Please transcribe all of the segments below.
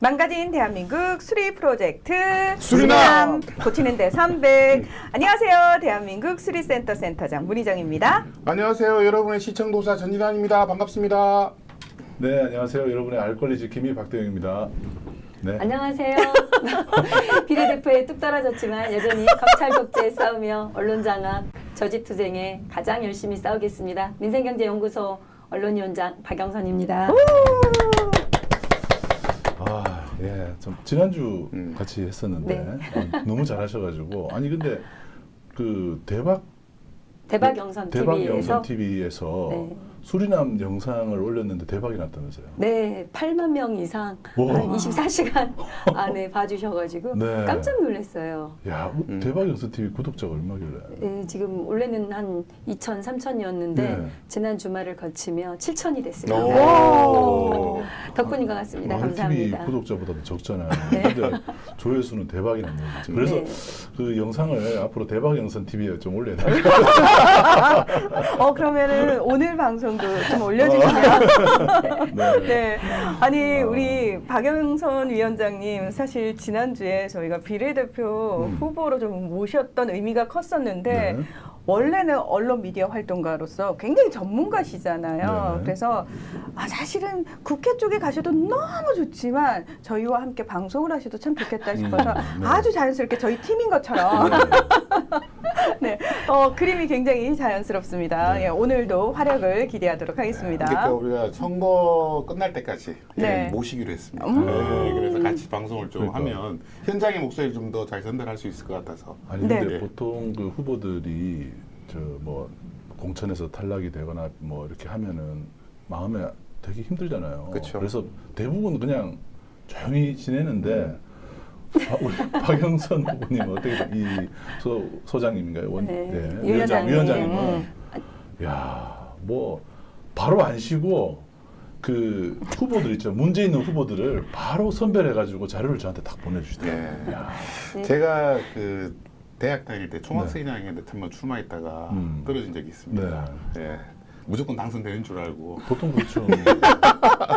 망가진 대한민국 수리 프로젝트 수리남 고치는 데 300. 안녕하세요. 대한민국 수리센터 센터장 문희정입니다. 안녕하세요. 여러분의 시청도사 전진환입니다. 반갑습니다. 네, 안녕하세요. 여러분의 알 권리 지킴이 박대영입니다. 네. 안녕하세요. 비례대표에 뚝 떨어졌지만 여전히 검찰 독재에 싸우며 언론 장악, 저지투쟁에 가장 열심히 싸우겠습니다. 민생경제연구소 언론위원장 박영선입니다. 아, 예, 좀 지난주 같이 했었는데 네. 너무 잘하셔가지고 아니 근데 그 대박 영선 영선 TV에서 TV에서 네. 수리남 영상을 올렸는데 대박이 났다면서요? 네, 8만 명 이상 와. 24시간 안에 봐주셔가지고 네. 깜짝 놀랐어요. 야, 대박 영선 TV 구독자가 얼마길래? 네, 지금 원래는 한 2천, 3천이었는데 네. 지난 주말을 거치며 7천이 됐습니다. 오. 덕분인 것 같습니다. TV 감사합니다. 구독자보다도 적잖아요. 네. 근데 조회수는 대박이 났네요. 진짜. 그래서 네. 그 영상을 앞으로 대박 영선 TV에 좀 올려야 돼요. 그러면은 오늘 방송도 좀 올려주시면. 네. 네. 아니, 우리 박영선 위원장님, 사실 지난주에 저희가 비례대표 후보로 좀 모셨던 의미가 컸었는데, 네. 원래는 언론 미디어 활동가로서 굉장히 전문가시잖아요. 네. 그래서 사실은 국회 쪽에 가셔도 너무 좋지만 저희와 함께 방송을 하셔도 참 좋겠다 싶어서 네. 아주 자연스럽게 저희 팀인 것처럼 네, 그림이 굉장히 자연스럽습니다. 네. 예, 오늘도 활약을 기대하도록 하겠습니다. 그러니까 우리가 선거 끝날 때까지 네. 모시기로 했습니다. 음. 네, 그래서 같이 방송을 좀 그러니까. 하면 현장의 목소리를 좀 더 잘 전달할 수 있을 것 같아서. 아니 근데 네. 보통 그 후보들이 저 뭐 공천에서 탈락이 되거나 뭐 이렇게 하면은 마음에 되게 힘들잖아요. 그쵸. 그래서 대부분 그냥 조용히 지내는데 우리 박영선 후보님 어떻게 이 소장님인가요? 네. 위원장님은 야, 뭐 바로 안 쉬고 그 후보들 있죠. 문제 있는 후보들을 바로 선별해가지고 자료를 저한테 딱 보내주시더라고요. 네. 야. 제가 그 대학 다닐 때 총학생회장에 한번 출마했다가 떨어진 적이 있습니다. 네. 예. 무조건 당선되는 줄 알고. 보통 그렇죠.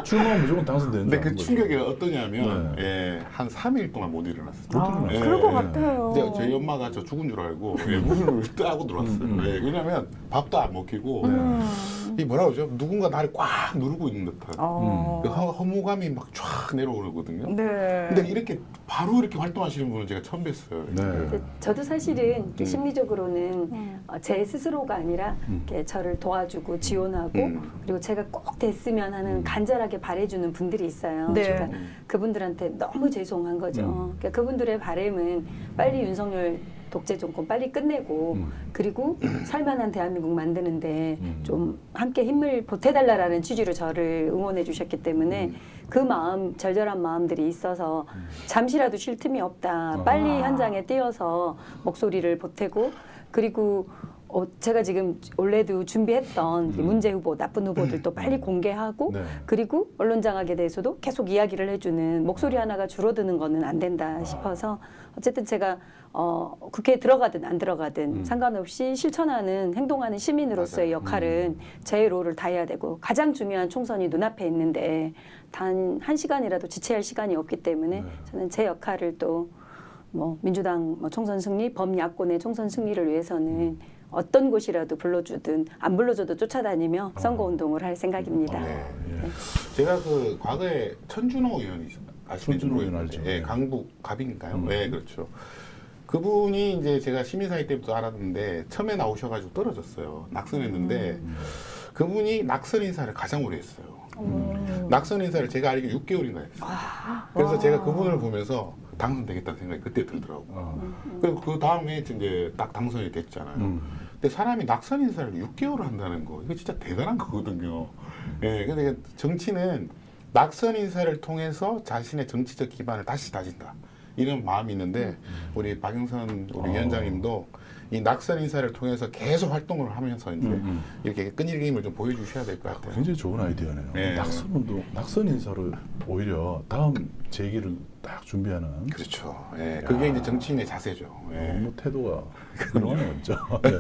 출마하면 무조건 당선되는 근데 줄 그 아는 거죠. 충격이 어떠냐면 네. 예, 한 3일 동안 못 일어났어요. 네. 그럴 것 예. 같아요. 이제 저희 엄마가 저 죽은 줄 알고 문을 뜨고 들어왔어요. 예, 왜냐면 밥도 안 먹히고 이 뭐라 그러죠? 누군가 나를 꽉 누르고 있는 듯한 그 허무감이 막 쫙 내려오거든요. 네. 근데 이렇게 바로 이렇게 활동하시는 분은 제가 처음 뵀어요. 네. 근데 저도 사실은 이렇게 심리적으로는 제 스스로가 아니라 이렇게 저를 도와주고 지원하고 그리고 제가 꼭 됐으면 하는 간절하게 바래주는 분들이 있어요. 네. 그러니까 그분들한테 너무 죄송한 거죠. 그러니까 그분들의 바람은 빨리 윤석열 독재 정권 빨리 끝내고 그리고 살만한 대한민국 만드는데 좀 함께 힘을 보태달라라는 취지로 저를 응원해 주셨기 때문에 그 마음, 절절한 마음들이 있어서 잠시라도 쉴 틈이 없다. 빨리 현장에 뛰어서 목소리를 보태고 그리고 제가 지금 원래도 준비했던 이 문제 후보, 나쁜 후보들도 빨리 공개하고 네. 그리고 언론 장악에 대해서도 계속 이야기를 해주는 목소리 하나가 줄어드는 거는 안 된다 싶어서 어쨌든 제가 국회에 들어가든 안 들어가든 상관없이 실천하는 행동하는 시민으로서의 맞아요. 역할은 제 롤을 다해야 되고 가장 중요한 총선이 눈앞에 있는데 단 1시간이라도 지체할 시간이 없기 때문에 저는 제 역할을 또 뭐 민주당 총선 승리, 범야권의 총선 승리를 위해서는 어떤 곳이라도 불러주든 안 불러줘도 쫓아다니며 선거운동을 할 생각입니다. 네. 제가 그 과거에 천준호 의원이 아시는 천준호 의원 알죠. 예, 강북 갑인가요? 네, 그렇죠. 그분이 이제 제가 시민사회 때부터 알았는데 처음에 나오셔가지고 떨어졌어요. 낙선했는데 그분이 낙선 인사를 가장 오래 했어요. 낙선 인사를 제가 알기로 6개월인가 했어요. 그래서 제가 그분을 보면서 당선되겠다는 생각이 그때 들더라고요. 그리고 그 다음에 이제 딱 당선이 됐잖아요. 근데 사람이 낙선 인사를 6개월을 한다는 거, 이거 진짜 대단한 거거든요. 예, 근데 정치는 낙선 인사를 통해서 자신의 정치적 기반을 다시 다진다. 이런 마음이 있는데 우리 박영선 우리 위원장님도 이 낙선 인사를 통해서 계속 활동을 하면서 이제 이렇게 끈질김을 좀 보여주셔야 될 것 같아요. 굉장히 좋은 아이디어네요. 네. 낙선 운동, 낙선 인사를 오히려 다음 제기를 딱 준비하는 그렇죠. 예, 그게 이제 정치인의 자세죠. 예. 너무 태도가 그런 건 없죠. 네.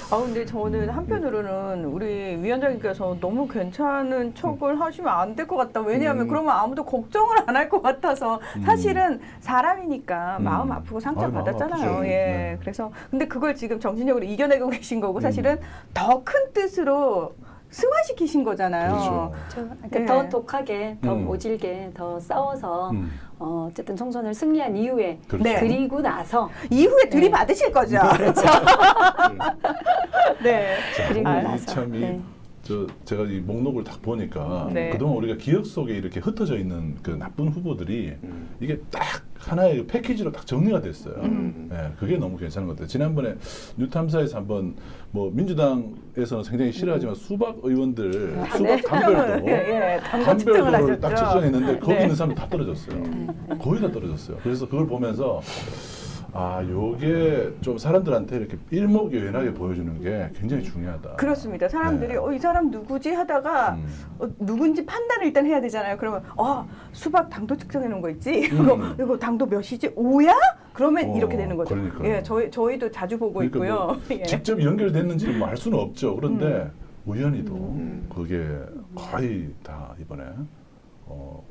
근데 저는 한편으로는 우리 위원장님께서 너무 괜찮은 척을 하시면 안 될 것 같다. 왜냐하면 그러면 아무도 걱정을 안 할 것 같아서 사실은 사람이니까 마음 아프고 상처 아유, 마음 받았잖아요. 아프죠. 예. 네. 그래서 근데 그걸 지금 정신력으로 이겨내고 계신 거고 사실은 더 큰 뜻으로 승화시키신 거잖아요. 그렇죠. 그러니까 네. 더 독하게, 더 음. 모질게, 더 싸워서 어쨌든 총선을 승리한 이후에 그렇죠. 네. 그리고 나서 이후에 들이받으실 거죠. 그렇죠. 네. 그리고 아, 나서 참이 네. 제가 이 목록을 딱 보니까 네. 그동안 우리가 기억 속에 이렇게 흩어져 있는 그 나쁜 후보들이 이게 딱 하나의 그 패키지로 딱 정리가 됐어요. 네, 그게 너무 괜찮은 것 같아요. 지난번에 뉴탐사에서 한번 뭐 민주당에서는 굉장히 싫어하지만 수박 의원들 수박 단별도 예, 당권 측정을 단별도를 딱 하셨죠. 측정했는데 거기 네. 있는 사람이 다 떨어졌어요. 거의 다 떨어졌어요. 그래서 그걸 보면서 요게 좀 사람들한테 이렇게 일목요연하게 보여주는 게 굉장히 중요하다. 그렇습니다. 사람들이 네. 이 사람 누구지 하다가 누군지 판단을 일단 해야 되잖아요. 그러면 수박 당도 측정해 놓은 거 있지? 이거 당도 몇이지? 5야? 그러면 이렇게 되는 거죠. 그러니까요. 예, 저희도 자주 보고 그러니까 있고요. 뭐 예. 직접 연결됐는지는 뭐 알 수는 없죠. 그런데 우연히도 그게 거의 다 이번에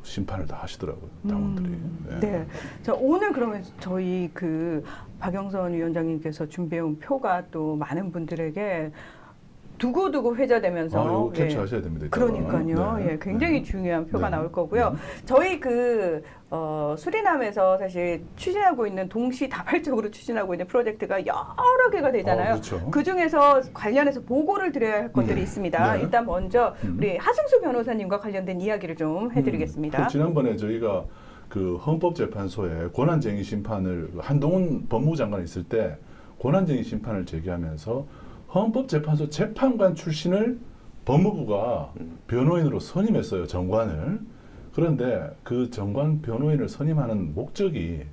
심판을 다 하시더라고요. 당원들이. 네. 자, 오늘 그러면 저희 그 박영선 위원장님께서 준비해온 표가 또 많은 분들에게 두고두고 회자되면서 이거 캡처하셔야 됩니다. 이따가. 그러니까요. 네. 예, 굉장히 네. 중요한 표가 네. 나올 거고요. 저희 수리남에서 사실 추진하고 있는 동시다발적으로 추진하고 있는 프로젝트가 여러 개가 되잖아요. 그렇죠. 그 중에서 관련해서 보고를 드려야 할 것들이 있습니다. 네. 일단 먼저 우리 하승수 변호사님과 관련된 이야기를 좀 해드리겠습니다. 그 지난번에 저희가 그 헌법재판소에 권한쟁의 심판을 한동훈 법무부 장관이 있을 때 권한쟁의 심판을 제기하면서 헌법재판소 재판관 출신을 법무부가 변호인으로 선임했어요. 정관을. 그런데 그 정관 변호인을 선임하는 목적이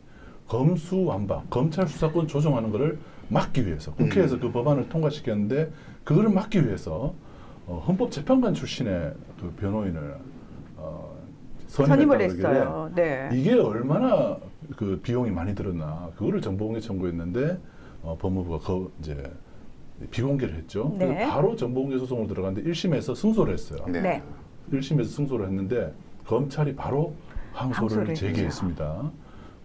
검수완박, 검찰 수사권 조정하는 것을 막기 위해서 국회에서 그 법안을 통과시켰는데 그거를 막기 위해서 헌법재판관 출신의 그 변호인을 선임을 선임했다고 했어요. 네. 이게 얼마나 그 비용이 많이 들었나 그거를 정보공개 청구했는데 법무부가 이제 비공개를 했죠. 네. 그래서 바로 정보공개 소송을 들어갔는데 1심에서 승소를 했어요. 네. 네. 1심에서 승소를 했는데 검찰이 바로 항소를 항소를 제기했습니다.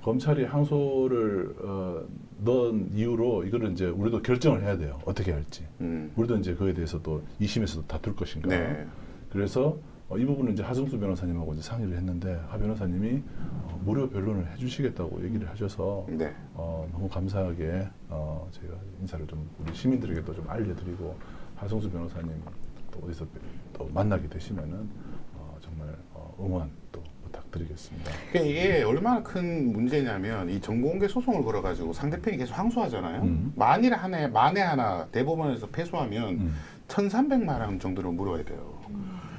검찰이 항소를 넣은 이유로 이거를 이제 우리도 결정을 해야 돼요. 어떻게 할지. 우리도 이제 그에 대해서 또 2심에서도 다툴 것인가. 네. 그래서 이 부분은 이제 하승수 변호사님하고 이제 상의를 했는데 하 변호사님이 무료 변론을 해주시겠다고 얘기를 하셔서 네. 너무 감사하게 저희가 인사를 좀 우리 시민들에게도 좀 알려드리고 하승수 변호사님 또 어디서 또 만나게 되시면은 정말 응원 또 부탁드리겠습니다. 그러니까 이게 얼마나 큰 문제냐면 이 정보공개 소송을 걸어가지고 상대편이 계속 항소하잖아요. 만에 하나 대법원에서 패소하면 1,300만 원 정도를 물어야 돼요.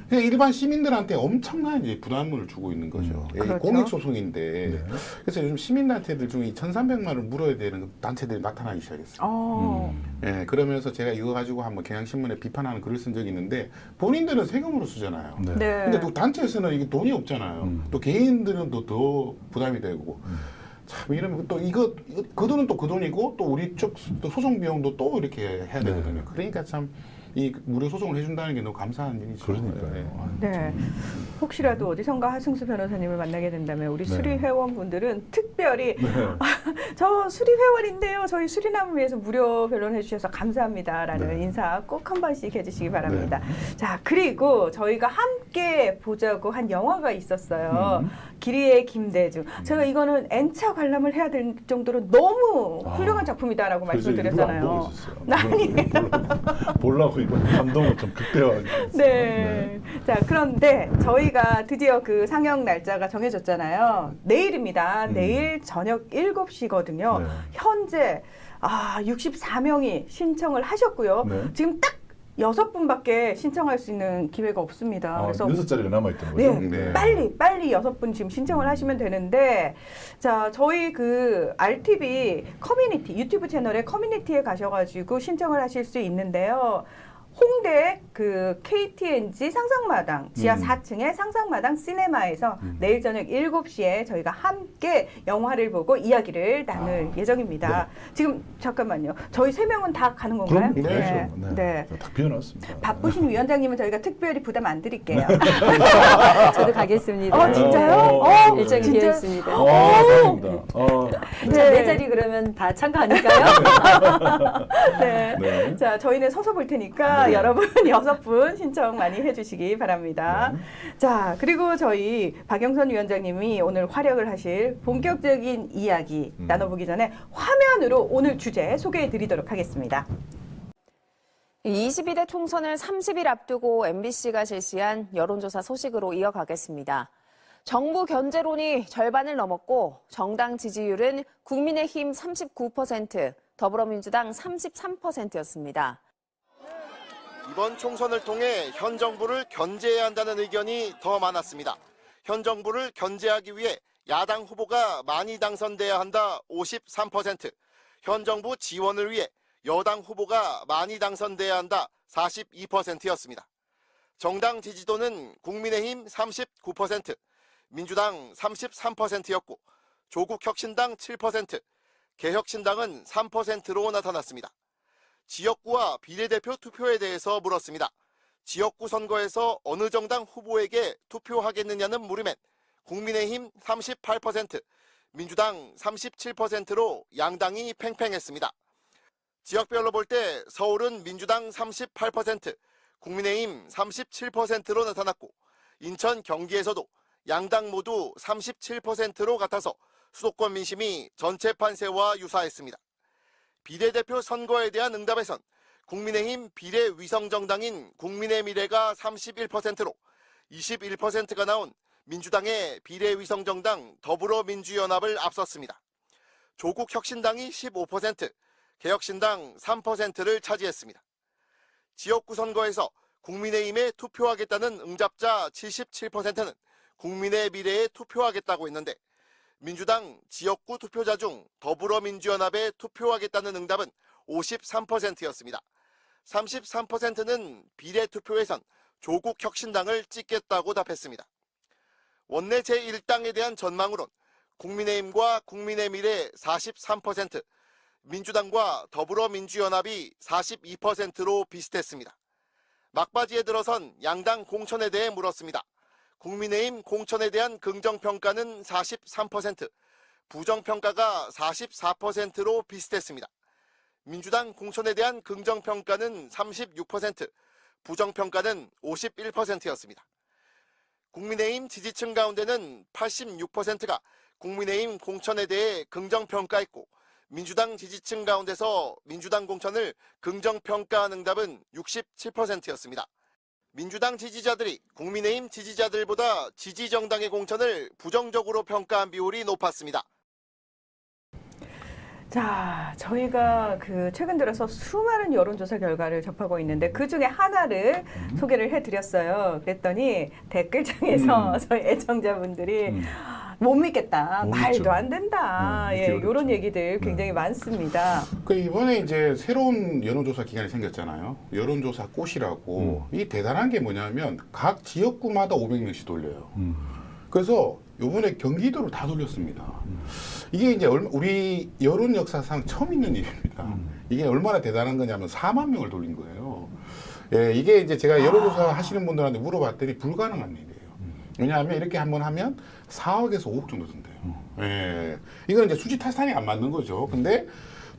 그냥 일반 시민들한테 엄청난 이제 부담을 주고 있는 거죠. 예, 그렇죠. 공익 소송인데 네. 그래서 요즘 시민단체들 중에 1,300만 원을 물어야 되는 단체들이 나타나기 시작했어요. 예, 그러면서 제가 이거 가지고 한번 경향신문에 비판하는 글을 쓴 적이 있는데 본인들은 세금으로 쓰잖아요. 네. 네. 근데 또 단체에서는 이게 돈이 없잖아요. 또 개인들은 또 더 부담이 되고. 참 이러면 또 이거 그 돈은 또 그 돈이고 또 우리 쪽 또 소송 비용도 또 이렇게 해야 되거든요. 그러니까 참 이 무료 소송을 해준다는 게 너무 감사한 일이죠. 그러니까요. 네. 혹시라도 어디선가 하승수 변호사님을 만나게 된다면 우리 네. 수리 회원분들은 특별히 저 수리 회원인데요. 저희 수리남을 위해서 무료 변론해 주셔서 감사합니다라는 네. 인사 꼭 한 번씩 해주시기 바랍니다. 자, 그리고 저희가 함께 보자고 한 영화가 있었어요. 기리의 김대중. 제가 이거는 N차 관람을 해야 될 정도로 너무 훌륭한 작품이다라고 그래서 일부러 안 보고 말씀드렸잖아요. 있었어요. 보려고 이번 감동을 좀 극대화하게 했어요. 네. 자, 그런데 저희가 드디어 그 상영 날짜가 정해졌잖아요. 내일입니다. 내일 저녁 7시거든요. 네. 현재 64명이 신청을 하셨고요. 네. 지금 딱 6분밖에 신청할 수 있는 기회가 없습니다. 그래서 6자리가 남아있다는 거죠? 네, 빨리 6분 지금 신청을 하시면 되는데, 자, 저희 그 RTV 커뮤니티, 유튜브 채널의 커뮤니티에 가셔가지고 신청을 하실 수 있는데요. 홍대 그 KTNG 상상마당 지하 4층의 상상마당 시네마에서 내일 저녁 7시에 저희가 함께 영화를 보고 이야기를 나눌 예정입니다. 지금 잠깐만요. 저희 3명은 다 가는 건가요? 그럼 가야죠. 네. 네. 다 비워놨습니다. 바쁘신 위원장님은 저희가 특별히 부담 안 드릴게요. 저도 가겠습니다. 진짜요? 일정이 진짜? 되어 있습니다. 다행입니다. 자, 내 자리 그러면 다 참가 아닐까요? 네. 네. 자, 저희는 서서 볼 테니까 네. 여러분 6분 신청 많이 해주시기 바랍니다. 자, 그리고 저희 박영선 위원장님이 오늘 활약을 하실 본격적인 이야기 나눠보기 전에 화면으로 오늘 주제 소개해 드리도록 하겠습니다. 22대 총선을 30일 앞두고 MBC가 실시한 여론조사 소식으로 이어가겠습니다. 정부 견제론이 절반을 넘었고 정당 지지율은 국민의힘 39%, 더불어민주당 33%였습니다. 이번 총선을 통해 현 정부를 견제해야 한다는 의견이 더 많았습니다. 현 정부를 견제하기 위해 야당 후보가 많이 당선돼야 한다 53%, 현 정부 지원을 위해 여당 후보가 많이 당선돼야 한다 42%였습니다. 정당 지지도는 국민의힘 39%, 민주당 33%였고 조국혁신당 7%, 개혁신당은 3%로 나타났습니다. 지역구와 비례대표 투표에 대해서 물었습니다. 지역구 선거에서 어느 정당 후보에게 투표하겠느냐는 물음엔 국민의힘 38%, 민주당 37%로 양당이 팽팽했습니다. 지역별로 볼 때 서울은 민주당 38%, 국민의힘 37%로 나타났고 인천, 경기에서도 양당 모두 37%로 같아서 수도권 민심이 전체 판세와 유사했습니다. 비례대표 선거에 대한 응답에선 국민의힘 비례위성정당인 국민의미래가 31%로 21%가 나온 민주당의 비례위성정당 더불어민주연합을 앞섰습니다. 조국혁신당이 15%, 개혁신당 3%를 차지했습니다. 지역구 선거에서 국민의힘에 투표하겠다는 응답자 77%는 국민의 미래에 투표하겠다고 했는데 민주당 지역구 투표자 중 더불어민주연합에 투표하겠다는 응답은 53%였습니다. 33%는 비례투표에선 조국혁신당을 찍겠다고 답했습니다. 원내 제1당에 대한 전망으론 국민의힘과 국민의미래 43%, 민주당과 더불어민주연합이 42%로 비슷했습니다. 막바지에 들어선 양당 공천에 대해 물었습니다. 국민의힘 공천에 대한 긍정평가는 43%, 부정평가가 44%로 비슷했습니다. 민주당 공천에 대한 긍정평가는 36%, 부정평가는 51%였습니다. 국민의힘 지지층 가운데는 86%가 국민의힘 공천에 대해 긍정평가했고 민주당 지지층 가운데서 민주당 공천을 긍정평가한 응답은 67%였습니다. 민주당 지지자들이 국민의힘 지지자들보다 지지정당의 공천을 부정적으로 평가한 비율이 높았습니다. 자, 저희가 그 최근 들어서 수많은 여론조사 결과를 접하고 있는데 그 중에 하나를 소개를 해드렸어요. 그랬더니 댓글창에서 저희 애청자분들이 못 믿겠다, 못 말도 믿죠. 안 된다, 믿기 예, 어렵죠. 이런 얘기들 굉장히 많습니다. 그 이번에 이제 새로운 여론조사 기관이 생겼잖아요. 여론조사 꽃이라고. 이 대단한 게 뭐냐면 각 지역구마다 500명씩 돌려요. 그래서 이번에 경기도를 다 돌렸습니다. 이게 이제 우리 여론 역사상 처음 있는 일입니다. 이게 얼마나 대단한 거냐면 4만 명을 돌린 거예요. 예, 이게 이제 제가 여론조사 하시는 분들한테 물어봤더니 불가능한 일이에요. 왜냐하면 이렇게 한번 하면 4억에서 5억 정도 든대요. 예. 이건 이제 수지 타산이 안 맞는 거죠. 근데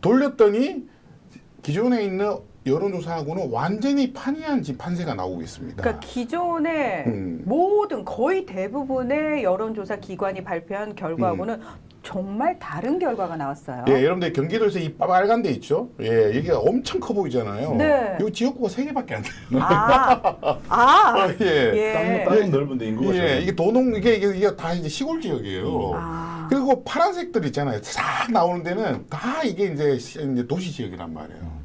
돌렸더니 기존에 있는 여론조사하고는 완전히 판이한 판세가 나오고 있습니다. 그러니까 기존의 모든 거의 대부분의 여론조사 기관이 발표한 결과하고는 정말 다른 결과가 나왔어요. 예, 여러분들 경기도에서 이 빨간 데 있죠? 예, 이게 엄청 커 보이잖아요. 네. 이 지역구가 3개밖에 안 돼요. 예. 예. 땅은 넓은데 인구가 예, 적은. 이게 이게 다 이제 시골 지역이에요. 그리고 파란색들 있잖아요. 싹 나오는 데는 다 이게 이제 도시 지역이란 말이에요.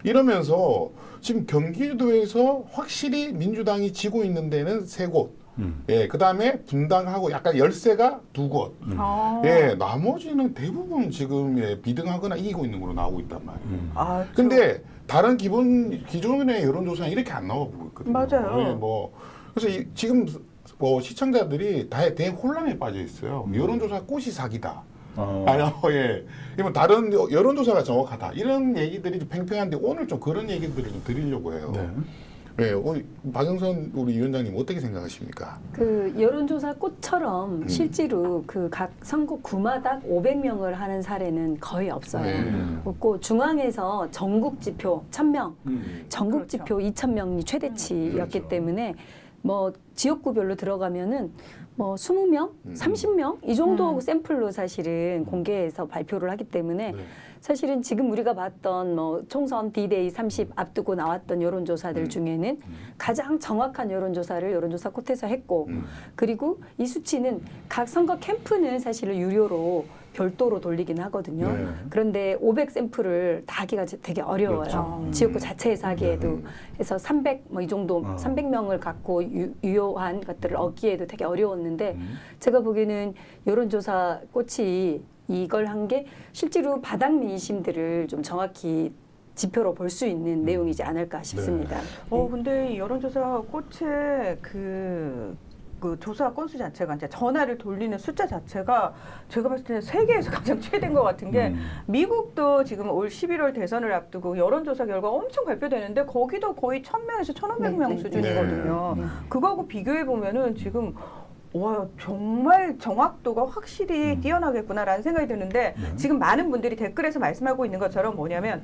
이러면서 지금 경기도에서 확실히 민주당이 지고 있는 데는 3곳. 예, 그 다음에 분당하고 약간 열세가 2곳. 예, 나머지는 대부분 지금 예, 비등하거나 이기고 있는 걸로 나오고 있단 말이에요. 근데 다른 기존의 여론조사는 이렇게 안 나오고 있거든요. 맞아요. 예, 뭐 그래서 지금 뭐 시청자들이 대혼란에 빠져 있어요. 여론조사 꽃이 사기다. 예. 이건 다른 여론조사가 정확하다. 이런 얘기들이 좀 팽팽한데 오늘 좀 그런 얘기들을 좀 드리려고 해요. 네. 네, 박영선 우리 위원장님 어떻게 생각하십니까? 그 여론조사 꽃처럼 실제로 그 각 선거구마다 500명을 하는 사례는 거의 없어요. 네. 없고 중앙에서 전국 지표 1000명, 전국 그렇죠. 지표 2000명이 최대치였기 그렇죠. 때문에 뭐 지역구별로 들어가면은 뭐 20명, 30명 이 정도 샘플로 사실은 공개해서 발표를 하기 때문에 네. 사실은 지금 우리가 봤던 뭐 총선 D-Day 30 앞두고 나왔던 여론조사들 중에는 가장 정확한 여론조사를 여론조사 코트에서 했고 그리고 이 수치는 각 선거 캠프는 사실은 유료로 별도로 돌리긴 하거든요. 네. 그런데 500 샘플을 다 하기가 되게 어려워요. 그렇죠. 지역구 자체에서 하기에도. 그래서 300 뭐 이 정도 300명을 갖고 유효한 것들을 얻기에도 되게 어려웠는데 제가 보기에는 여론조사 꽃이 이걸 한 게 실제로 바닥 민심들을 좀 정확히 지표로 볼 수 있는 내용이지 않을까 싶습니다. 근데 이 여론조사 꽃의 그 조사 건수 자체가 이제 전화를 돌리는 숫자 자체가 제가 봤을 때는 세계에서 가장 최대인 것 같은 게 미국도 지금 올 11월 대선을 앞두고 여론조사 결과 엄청 발표되는데 거기도 거의 1000명에서 1500명 네, 네, 수준이거든요. 그거하고 비교해 보면은 지금 와 정말 정확도가 확실히 뛰어나겠구나라는 생각이 드는데 지금 많은 분들이 댓글에서 말씀하고 있는 것처럼 뭐냐면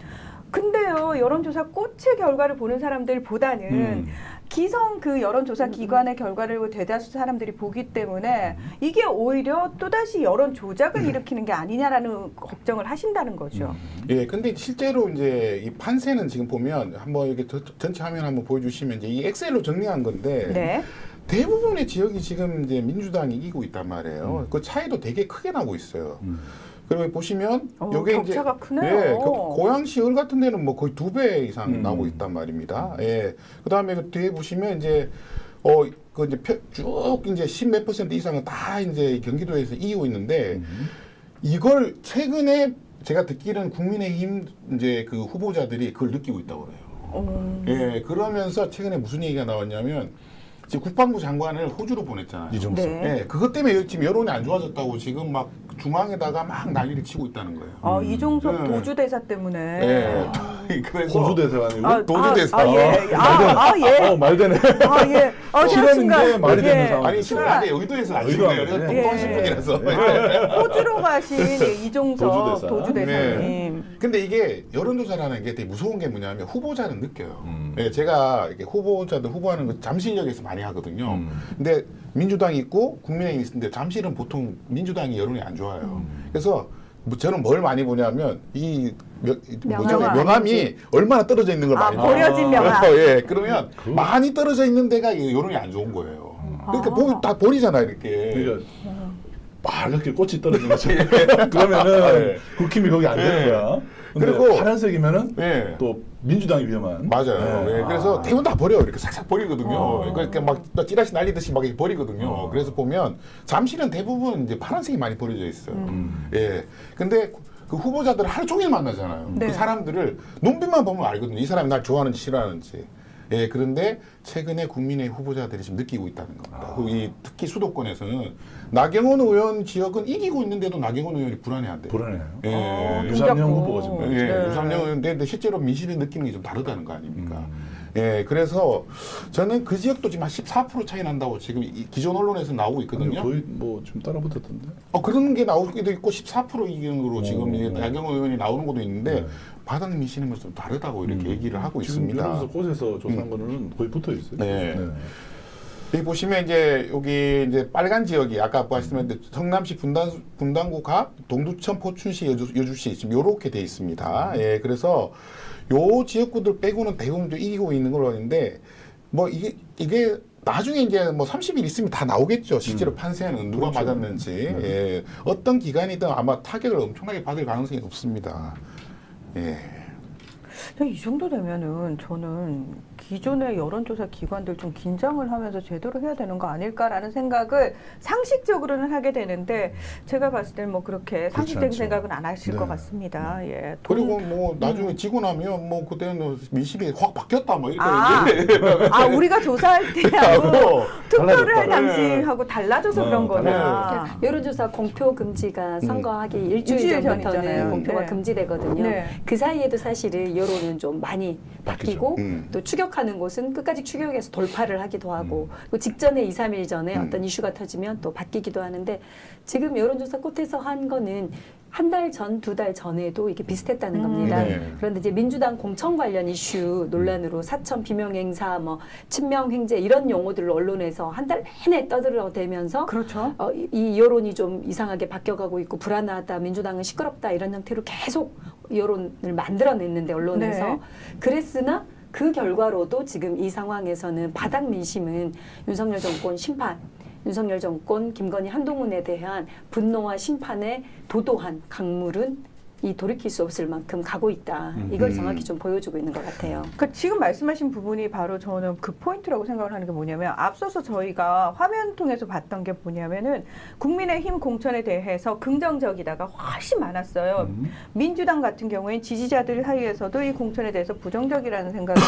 근데요 여론조사 꽃의 결과를 보는 사람들보다는 기성 그 여론조사 기관의 결과를 대다수 사람들이 보기 때문에 이게 오히려 또다시 여론 조작을 일으키는 게 아니냐라는 걱정을 하신다는 거죠. 예, 근데 실제로 이제 이 판세는 지금 보면 한번 이렇게 전체 화면 한번 보여주시면 이제 이 엑셀로 정리한 건데 네. 대부분의 지역이 지금 이제 민주당이 이기고 있단 말이에요. 그 차이도 되게 크게 나고 있어요. 그리고 보시면 요게 격차가 이제 크네요. 예, 고양시을 같은 데는 뭐 거의 2배 이상 나오고 있단 말입니다. 예. 그다음에 그 뒤에 보시면 이제 그 이제 쭉 이제 10몇 % 이상은 다 이제 경기도에서 이기고 있는데 이걸 최근에 제가 듣기로는 국민의힘 이제 그 후보자들이 그걸 느끼고 있다고 그래요. 예. 그러면서 최근에 무슨 얘기가 나왔냐면 지금 국방부 장관을 호주로 보냈잖아요. 이정수. 네. 예, 그것 때문에 지금 여론이 안 좋아졌다고 지금 막 중앙에다가 막 난리를 치고 있다는 거예요. 이종석 네. 도주대사 때문에. 예. 그래서 호주대사가 아니고 도주대사. 예. 말 되네. 예. 실험인데 말이 되는 상황. 아니 실은 안에 의도해서 안 치는 거예요. 의도하네. 똑똑하신 분이라서. 호주로 가신 이종석 도주대사. 도주대사님. 네. 근데 이게 여론조사라는 게 되게 무서운 게 뭐냐면 후보자는 느껴요. 예, 제가 이렇게 후보자들 후보하는 거 잠실역에서 많이 하거든요. 근데 민주당이 있고 국민의힘이 있는데 잠실은 보통 민주당이 여론이 안 좋아요. 그래서 저는 뭘 많이 보냐면 이 명함이 얼마나 떨어져 있는 걸 많이 봐요. 버려진 명함. 예, 그러면 많이 떨어져 있는 데가 이 여론이 안 좋은 거예요. 그러니까 보기 다 버리잖아요, 이렇게. 그러니까 빨갛게 꽃이 떨어진 거죠. 그러면은 국힘이 거기 안 되는 거야. 그리고 그리고 파란색이면은 예. 또 민주당이 위험한. 맞아요. 네. 예, 그래서 대부분 다 버려요. 이렇게 싹싹 버리거든요. 그러니까 막 찌라시 날리듯이 막 이렇게 버리거든요. 그래서 보면 잠실은 대부분 이제 파란색이 많이 버려져 있어요. 예. 근데 그 후보자들 하루 종일 만나잖아요. 네. 그 사람들을 눈빛만 보면 알거든요. 이 사람이 날 좋아하는지 싫어하는지. 예, 그런데 최근에 국민의 후보자들이 지금 느끼고 있다는 겁니다. 이 특히 수도권에서는 나경원 의원 지역은 이기고 있는데도 나경원 의원이 불안해한대요. 불안해요. 예. 유상영 후보가 지금. 예, 네. 유상영 의원인데 실제로 민심의 느낌이 좀 다르다는 거 아닙니까? 예, 그래서 저는 그 지역도 지금 한 14% 차이 난다고 지금 기존 언론에서 나오고 있거든요. 거의 뭐 좀 따라붙었던데. 그런 게 나오기도 있고 14% 이기는 거로 지금 이제 나경원 의원이 나오는 것도 있는데 바닥 민심은 좀 다르다고 이렇게 얘기를 하고 지금 있습니다. 여론조사 꽃에서 조사한 거는 거의 붙어 있어요. 네. 여기 보시면 이제 여기 이제 빨간 지역이 아까 말씀드린 성남시 분당구 갑, 동두천, 포춘시, 여주시 지금 요렇게 돼 있습니다. 예, 그래서 요 지역구들 빼고는 대부분 이기고 있는 걸로 아는데 뭐 이게 나중에 이제 뭐 30일 있으면 다 나오겠죠. 실제로 판세는 누가 그렇죠. 맞았는지. 예, 어떤 기관이든 아마 타격을 엄청나게 받을 가능성이 높습니다. 예. 이 정도 되면은 저는 기존의 여론조사 기관들 좀 긴장을 하면서 제대로 해야 되는 거 아닐까라는 생각을 상식적으로는 하게 되는데 제가 봤을 때는 뭐 그렇게 상식적인 않죠. 생각은 안 하실 네. 것 같습니다. 예. 그리고 뭐 나중에 지고 나면 뭐 그때는 민심이 확 바뀌었다 뭐 아, 이렇게 아 우리가 조사할 때하고 투표를 할 달라졌다. 당시하고 달라져서 그런 거구나. 여론조사 공표 금지가 선거하기 일주일 일주일 전부터는 전이잖아요. 공표가 네. 금지되거든요. 네. 그 사이에도 사실은 여론은 좀 많이 바뀌고 또 추격하는 곳은 끝까지 추격해서 돌파를 하기도 하고 그 직전에 2, 3일 전에 어떤 이슈가 터지면 또 바뀌기도 하는데 지금 여론조사 꽃에서 한 거는 한 달 전, 2달 전에도 이게 비슷했다는 겁니다. 네. 그런데 이제 민주당 공천 관련 이슈 논란으로 사천 비명행사, 뭐 친명횡재 이런 용어들로 언론에서 한 달 내내 떠들어대면서 그렇죠. 이 여론이 좀 이상하게 바뀌어가고 있고 불안하다, 민주당은 시끄럽다 이런 형태로 계속 여론을 만들어냈는데 언론에서 네. 그랬으나 그 결과로도 지금 이 상황에서는 바닥 민심은 윤석열 정권 심판, 윤석열 정권 김건희 한동훈에 대한 분노와 심판의 도도한 강물은 이 돌이킬 수 없을 만큼 가고 있다. 이걸 정확히 좀 보여주고 있는 것 같아요. 그러니까 지금 말씀하신 부분이 바로 저는 그 포인트라고 생각을 하는 게 뭐냐면 앞서서 저희가 화면 통해서 봤던 게 뭐냐면은 국민의힘 공천에 대해서 긍정적이다가 훨씬 많았어요. 민주당 같은 경우엔 지지자들 사이에서도 이 공천에 대해서 부정적이라는 생각이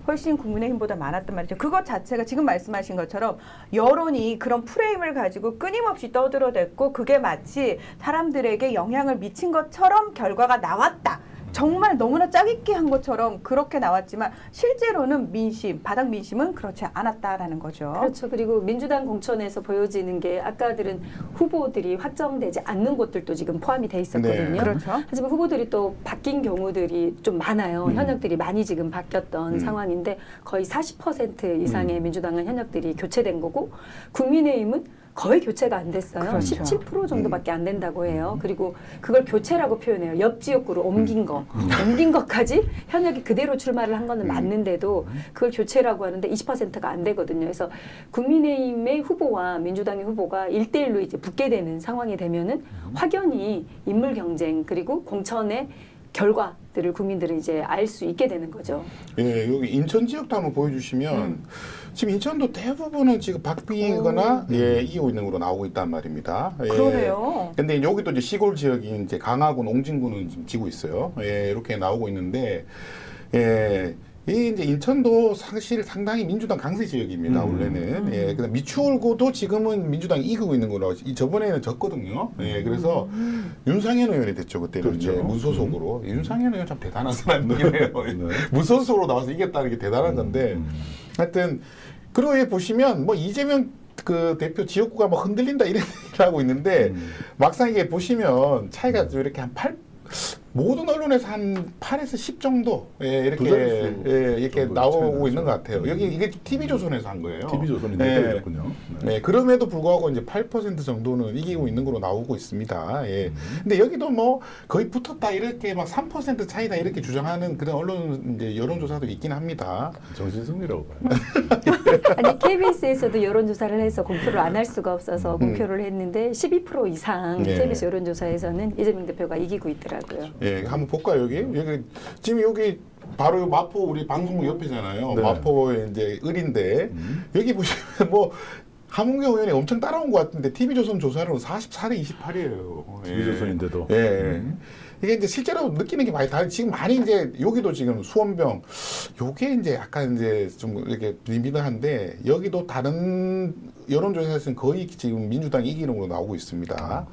훨씬 국민의힘보다 많았단 말이죠. 그것 자체가 지금 말씀하신 것처럼 여론이 그런 프레임을 가지고 끊임없이 떠들어댔고 그게 마치 사람들에게 영향을 미친 것처럼 결과가 나왔다. 정말 너무나 짜깁기 한 것처럼 그렇게 나왔지만 실제로는 민심, 바닥 민심은 그렇지 않았다라는 거죠. 그렇죠. 그리고 민주당 공천에서 보여지는 게 아까들은 후보들이 확정되지 않는 곳들도 지금 포함이 돼 있었거든요. 네. 그렇죠. 하지만 후보들이 또 바뀐 경우들이 좀 많아요. 현역들이 많이 지금 바뀌었던 상황인데 거의 40% 이상의 민주당은 현역들이 교체된 거고 국민의힘은 거의 교체가 안 됐어요. 그렇죠. 17% 정도밖에 안 된다고 해요. 그리고 그걸 교체라고 표현해요. 옆 지역구로 옮긴 거. 옮긴 것까지 현역이 그대로 출마를 한 거는 맞는데도 그걸 교체라고 하는데 20%가 안 되거든요. 그래서 국민의힘의 후보와 민주당의 후보가 1대1로 이제 붙게 되는 상황이 되면은 확연히 인물 경쟁 그리고 공천의 결과들을 국민들은 이제 알 수 있게 되는 거죠. 예, 여기 인천 지역도 한번 보여주시면 지금 인천도 대부분은 지금 박빙이거나 예, 이기고 있는 걸로 나오고 있단 말입니다. 예. 그러네요. 근데 여기도 이제 시골 지역인 이제 강화군, 옹진군은 지금 지고 있어요. 예, 이렇게 나오고 있는데, 예. 이 이제 인천도 사실 상당히 민주당 강세 지역입니다. 원래는 예, 그다음 미추홀구도 지금은 민주당이 이기고 있는 거라고 저번에는 졌거든요. 예, 그래서 윤상현 의원이 됐죠 그때는 그렇죠. 이제 무소속으로 윤상현 의원 참 대단한 사람이에요. 무소속으로 나와서 이겼다는 게 대단한 건데 하여튼 그러해 보시면 뭐 이재명 그 대표 지역구가 뭐 흔들린다 이런 얘기를 하고 있는데 막상 이게 보시면 차이가 좀 이렇게 한 8. 모든 언론에서 한 8에서 10 정도 예, 두 이렇게 자릿수 예, 이렇게 정도 나오고 차이가 있는 것 나죠. 같아요. 여기 이게 TV조선에서 한 거예요. TV조선이 예. 내걸렸군요. 네, 그럼에도 불구하고 이제 8% 정도는 이기고 있는 걸로 나오고 있습니다. 예. 근데 여기도 뭐 거의 붙었다 이렇게 막 3% 차이다 이렇게 주장하는 그런 언론 이제 여론조사도 있긴 합니다. 정신승리라고 봐요. 아니 KBS에서도 여론조사를 해서 공표를 안 할 수가 없어서 공표를 했는데 12% 이상 네. KBS 여론조사에서는 이재명 대표가 이기고 있더라고요. 예, 한번 볼까요 여기? 여기 지금 여기 바로 마포 우리 방송국 옆이잖아요. 네. 마포의 이제 을인데 여기 보시면 뭐. 하문경 의원이 엄청 따라온 것 같은데 TV조선 조사로는 44대 28이에요. TV조선인데도. 예. 이게 이제 실제로 느끼는 게 많이 다르. 지금 많이 이제 여기도 지금 수원병, 요게 이제 약간 이제 좀 이렇게 비비드한데 여기도 다른 여론조사에서는 거의 지금 민주당이 이기는 걸로 나오고 있습니다.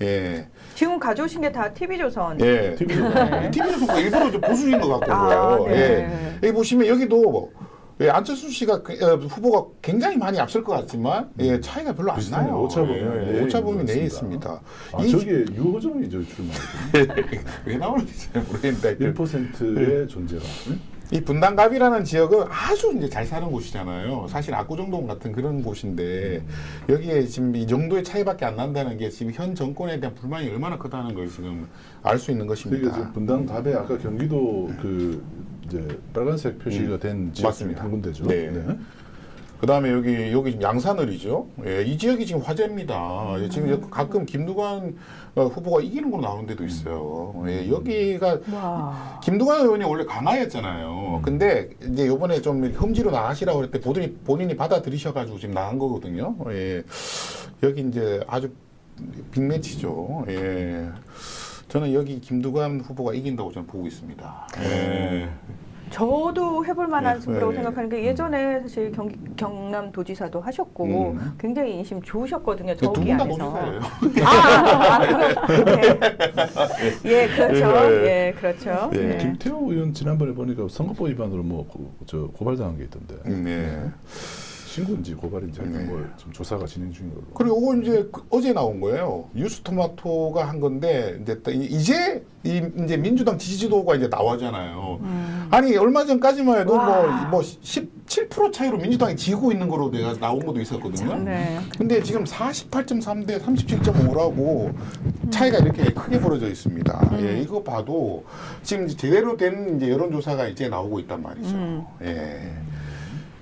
예. 지금 가져오신 게 다 TV조선. 예. TV조선. TV조선과 일부러 좀 보수인 것 같고 아, 보여요. 네. 예. 여기 보시면 여기도 예, 안철수 씨가 후보가 굉장히 많이 앞설 것 같지만 예, 차이가 별로 안 비슷하네요. 나요. 오차범위 예, 내에 오차범위 있는 내에 것 있습니다. 아, 저게 유호정이 저 출마거든요. 왜 나오는지 잘 모르겠는데 1%의 존재가. 이 분당갑이라는 지역은 아주 이제 잘 사는 곳이잖아요. 사실 압구정동 같은 그런 곳인데 여기에 지금 이 정도의 차이밖에 안 난다는 게 지금 현 정권에 대한 불만이 얼마나 크다는 걸 지금 알 수 있는 그러니까 것입니다. 지금 분당갑에 아까 경기도 그 이제 빨간색 표시가 된 지역 중에 맞습니다. 한 군데죠. 네. 그다음에 여기 지금 양산을이죠. 예, 이 지역이 지금 화제입니다. 예, 지금 가끔 김두관 후보가 이기는 걸로 나오는 데도 있어요. 예, 여기가 와. 김두관 의원이 원래 강화였잖아요. 근데 이제 요번에 좀 험지로 나가시라고 그랬을 때 본인이 받아들이셔가지고 지금 나간 거거든요. 예, 여기 이제 아주 빅매치죠. 예. 저는 여기 김두관 후보가 이긴다고 저는 보고 있습니다. 예. 저도 해볼 만한 네, 승부라고 네. 생각하는 게 예전에 사실 경남도지사도 하셨고 굉장히 인심 좋으셨거든요. 두 저기 분 다 안에서. 노지사예요. 예, 그렇죠. 예. 예, 그렇죠. 예. 네. 김태호 의원 지난번에 보니까 선거법 위반으로 저 고발당한 게 있던데. 네. 신고인지 고발인지 하여튼 네. 뭐 지금 조사가 진행 중인 걸로. 그리고 이거 이제 어제 나온 거예요. 뉴스토마토가 한 건데 이제 이제 민주당 지지도가 이제 나오잖아요. 아니 얼마 전까지만 해도 뭐 17% 차이로 민주당이 지고 있는 거로 내가 나온 것도 있었거든요. 네. 근데 지금 48.3 대 37.5라고 차이가 이렇게 크게 벌어져 있습니다. 예, 이거 봐도 지금 이제 제대로 된 이제 여론조사가 이제 나오고 있단 말이죠. 예.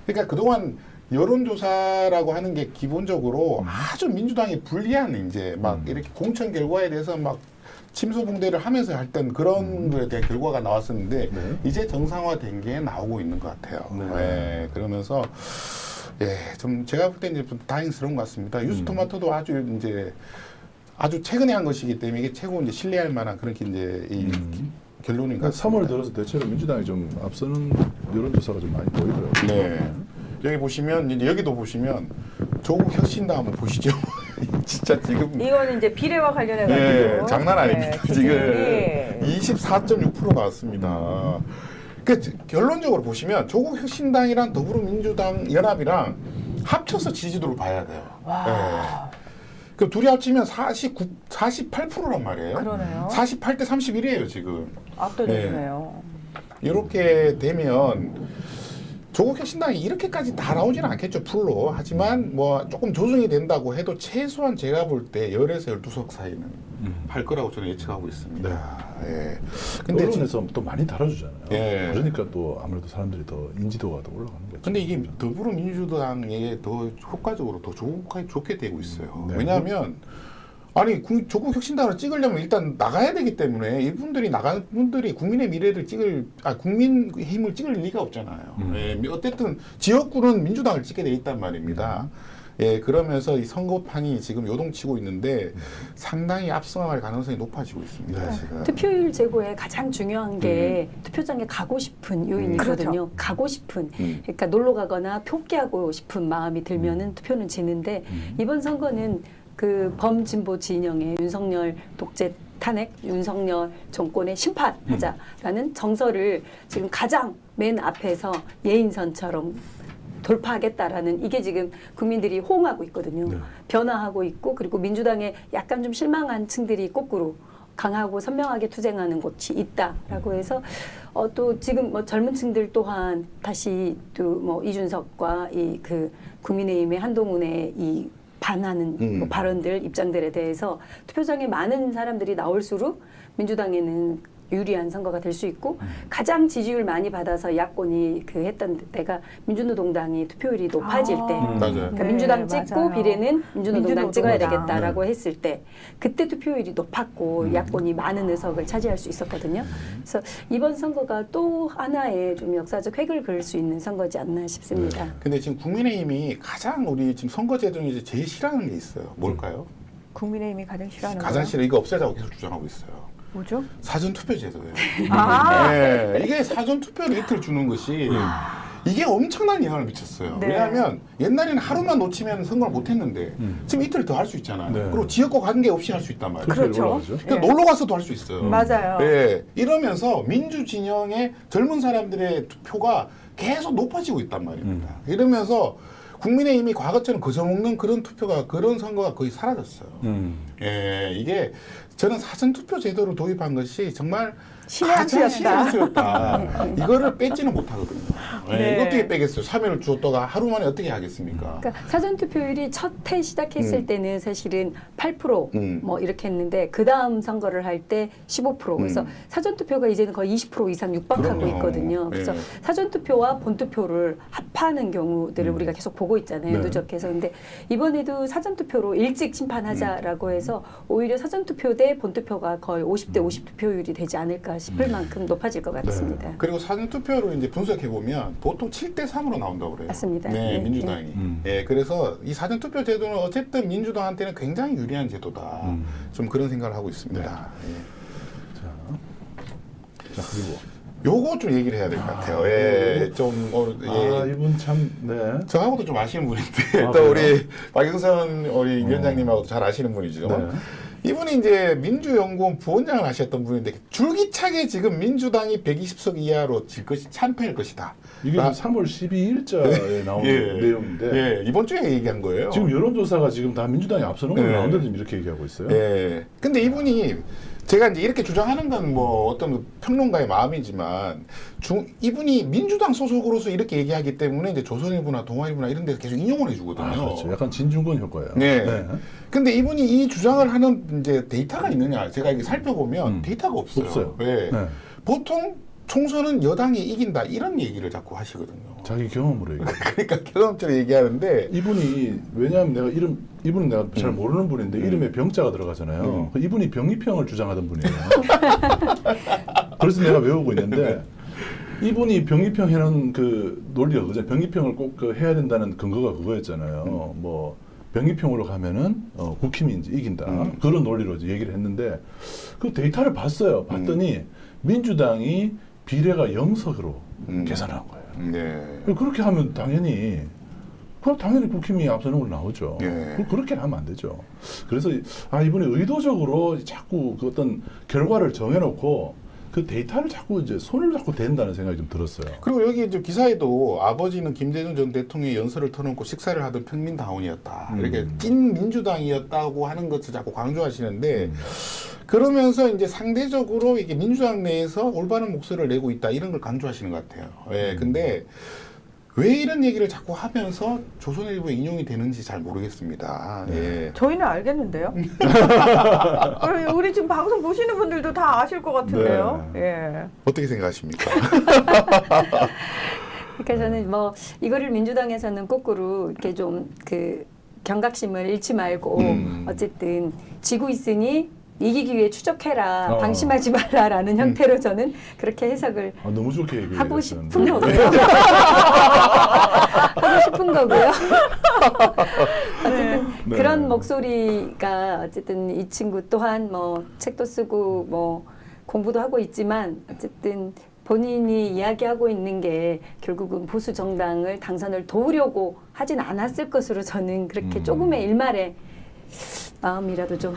그러니까 그동안 여론조사라고 하는 게 기본적으로 아주 민주당이 불리한 이제 막 이렇게 공천 결과에 대해서 막 침소봉대를 하면서 할 땐 그런 거에 대한 결과가 나왔었는데 이제 정상화된 게 나오고 있는 것 같아요. 예, 그러면서 예, 좀 제가 볼 때 이제 좀 다행스러운 것 같습니다. 뉴스토마토도 아주 최근에 한 것이기 때문에 이게 최고 이제 신뢰할 만한 그런 게 이제 이 결론인 것 같습니다. 3월 들어서 대체로 민주당이 좀 앞서는 여론조사가 좀 많이 보이더라고요. 네. 여기 보시면 이제 여기도 보시면 조국 혁신당 한번 보시죠. 진짜 지금 이거는 이제 비례와 관련해 가지고 예, 장난 아닙니다. 네, 지금 24.6% 나왔습니다. 그 결론적으로 보시면 조국 혁신당이랑 더불어민주당 연합이랑 합쳐서 지지도를 봐야 돼요. 예. 그 둘이 합치면 48%란 말이에요. 그러네요. 48대 31이에요 지금. 압도적이네요. 이렇게 되면 조국 혁신당이 이렇게까지 다 나오지는 않겠죠, 풀로. 하지만 뭐 조금 조정이 된다고 해도 최소한 제가 볼 때 10에서 12석 사이는 할 거라고 저는 예측하고 있습니다. 예. 근데 언론에서 또 많이 다뤄주잖아요. 예. 그러니까 또 아무래도 사람들이 더 인지도가 더 올라가는 거죠. 근데 이게 더불어민주당에 더 효과적으로 더 좋게 되고 있어요. 네. 왜냐하면 아니 조국 혁신당을 찍으려면 일단 나가야 되기 때문에 이분들이 나가는 분들이 국민의 미래를 국민 힘을 찍을 리가 없잖아요. 예, 어쨌든 지역구는 민주당을 찍게 돼 있단 말입니다. 예, 그러면서 이 선거판이 지금 요동치고 있는데 상당히 압승할 가능성이 높아지고 있습니다. 지금. 투표율 제고에 가장 중요한 게 투표장에 가고 싶은 요인이거든요. 그렇죠. 가고 싶은, 그러니까 놀러 가거나 표기하고 싶은 마음이 들면은 투표는 지는데 이번 선거는 그 범진보 진영의 윤석열 독재 탄핵, 윤석열 정권의 심판하자라는 정서를 지금 가장 맨 앞에서 예인선처럼 돌파하겠다라는 이게 지금 국민들이 호응하고 있거든요. 네. 변화하고 있고 그리고 민주당에 약간 좀 실망한 층들이 거꾸로 강하고 선명하게 투쟁하는 곳이 있다라고 해서 또 지금 뭐 젊은 층들 또한 다시 또 뭐 이준석과 이 그 국민의힘의 한동훈의 이 반하는 뭐 발언들 입장들에 대해서 투표장에 많은 사람들이 나올수록 민주당에는 유리한 선거가 될 수 있고 가장 지지율 많이 받아서 야권이 그 했던 때가 민주노동당이 투표율이 높아질 때 맞아요. 그러니까 네, 민주당 찍고 맞아요. 비례는 민주노동당 찍어야 민주노동당. 되겠다라고 했을 때 그때 투표율이 높았고 야권이 많은 의석을 차지할 수 있었거든요. 그래서 이번 선거가 또 하나의 좀 역사적 획을 그을 수 있는 선거지 않나 싶습니다. 근데 지금 국민의힘이 가장 우리 지금 선거제 중에 제일 싫어하는 게 있어요. 뭘까요? 국민의힘이 가장 싫어하는 가장 거요? 싫어 이거 없애자고 계속 주장하고 있어요. 뭐죠? 사전 투표 제도예요. 아. 네, 이게 사전 투표를 이틀 주는 것이 이게 엄청난 영향을 미쳤어요. 네. 왜냐하면 옛날에는 하루만 놓치면 선거를 못 했는데 지금 이틀 더 할 수 있잖아요. 네. 그리고 지역과 관계없이 할 수 있단 말이에요. 투표율이 그렇죠. 올라가죠. 그러니까 네. 놀러 가서도 할 수 있어요. 맞아요. 네, 이러면서 민주 진영의 젊은 사람들의 투표가 계속 높아지고 있단 말입니다. 이러면서 국민의힘이 과거처럼 거저먹는 그런 그런 선거가 거의 사라졌어요. 예, 이게 저는 사전 투표 제도를 도입한 것이 정말 신의 한 가장 수였다. 신의 한 수였다. 이거를 뺏지는 못하거든요. 네. 어떻게 빼겠어요? 3일을 주었다가 하루 만에 어떻게 하겠습니까? 그러니까 사전투표율이 첫 해 시작했을 때는 사실은 8% 뭐 이렇게 했는데 그 다음 선거를 할 때 15% 그래서 사전투표가 이제는 거의 20% 이상 육박하고 그럼요. 있거든요. 그래서 네. 사전투표와 본투표를 합하는 경우들을 우리가 계속 보고 있잖아요. 네. 누적해서. 근데 이번에도 사전투표로 일찍 심판하자라고 해서 오히려 사전투표 대 본투표가 거의 50대 50투표율이 되지 않을까 싶을 만큼 높아질 것 같습니다. 그리고 사전투표로 이제 분석해 보면 보통 7대 3으로 나온다고 그래요. 맞습니다. 네, 네, 민주당이. 예, 그래서 이 사전투표 제도는 어쨌든 민주당한테는 굉장히 유리한 제도다. 좀 그런 생각을 하고 있습니다. 예. 자, 그리고 요거 좀 얘기를 해야 될 것 같아요. 예, 좀 예. 이분 참 네. 저하고도 좀 아시는 분인데 아, 또 그래요? 우리 박영선 우리 위원장님하고도 잘 아시는 분이죠. 네. 이분이 이제 민주연구원 부원장을 하셨던 분인데 줄기차게 지금 민주당이 120석 이하로 질 것이 참패할 것이다. 이게 3월 12일자에 나온 예. 내용인데 예, 이번 주에 얘기한 거예요. 지금 여론조사가 지금 다 민주당이 앞서는 걸로 네. 나오는데 지금 이렇게 얘기하고 있어요. 예. 근데 이분이 제가 이제 이렇게 주장하는 건 뭐 어떤 평론가의 마음이지만 이분이 민주당 소속으로서 이렇게 얘기하기 때문에 이제 조선일보나 동아일보나 이런 데서 계속 인용을 해주거든요. 아, 그렇죠. 약간 진중권 효과예요. 네. 근데 이분이 이 주장을 하는 이제 데이터가 있느냐? 제가 이게 살펴보면 데이터가 없어요. 없어요. 예. 네. 보통 총선은 여당이 이긴다 이런 얘기를 자꾸 하시거든요. 자기 경험으로 얘기해요. 그러니까 경험처럼 얘기하는데 이분이 왜냐하면 내가 이분은 내가 잘 모르는 분인데 이름에 병자가 들어가잖아요. 이분이 병리평을 주장하던 분이에요. 그래서 내가 외우고 있는데 이분이 병리평 해놓은 그 논리가 그거잖아요. 병리평을 꼭 그 해야 된다는 근거가 그거였잖아요. 뭐 병리평으로 가면은 국힘이 이제 이긴다 그런 논리로 이제 얘기를 했는데 그 데이터를 봤어요. 봤더니 민주당이 비례가 0석으로 계산한 거예요. 네. 그렇게 하면 당연히 국힘이 앞서는 걸로 나오죠. 예. 그렇게 하면 안 되죠. 그래서 이분이 의도적으로 자꾸 그 어떤 결과를 정해놓고 그 데이터를 자꾸 이제 손을 자꾸 댄다는 생각이 좀 들었어요. 그리고 여기 이제 기사에도 아버지는 김대중 전 대통령의 연설을 터놓고 식사를 하던 평민다운이었다. 이렇게 찐 민주당이었다고 하는 것을 자꾸 강조하시는데 그러면서 이제 상대적으로 이게 민주당 내에서 올바른 목소리를 내고 있다 이런 걸 강조하시는 것 같아요. 예, 근데 왜 이런 얘기를 자꾸 하면서 조선일보에 인용이 되는지 잘 모르겠습니다. 예. 저희는 알겠는데요. 우리 지금 방송 보시는 분들도 다 아실 것 같은데요. 예. 어떻게 생각하십니까? 그러니까 저는 뭐 이거를 민주당에서는 거꾸로 이렇게 좀 그 경각심을 잃지 말고 어쨌든 지고 있으니 이기기 위해 추적해라, 방심하지 말라라는 형태로 저는 그렇게 해석을 너무 좋게 얘기했어요. 하고 싶은 거고요. 하고 싶은 거고요. 어쨌든 네. 그런 목소리가 어쨌든 이 친구 또한 뭐 책도 쓰고 뭐 공부도 하고 있지만 어쨌든 본인이 이야기하고 있는 게 결국은 보수 정당을 당선을 도우려고 하진 않았을 것으로 저는 그렇게 조금의 일말의 마음이라도 좀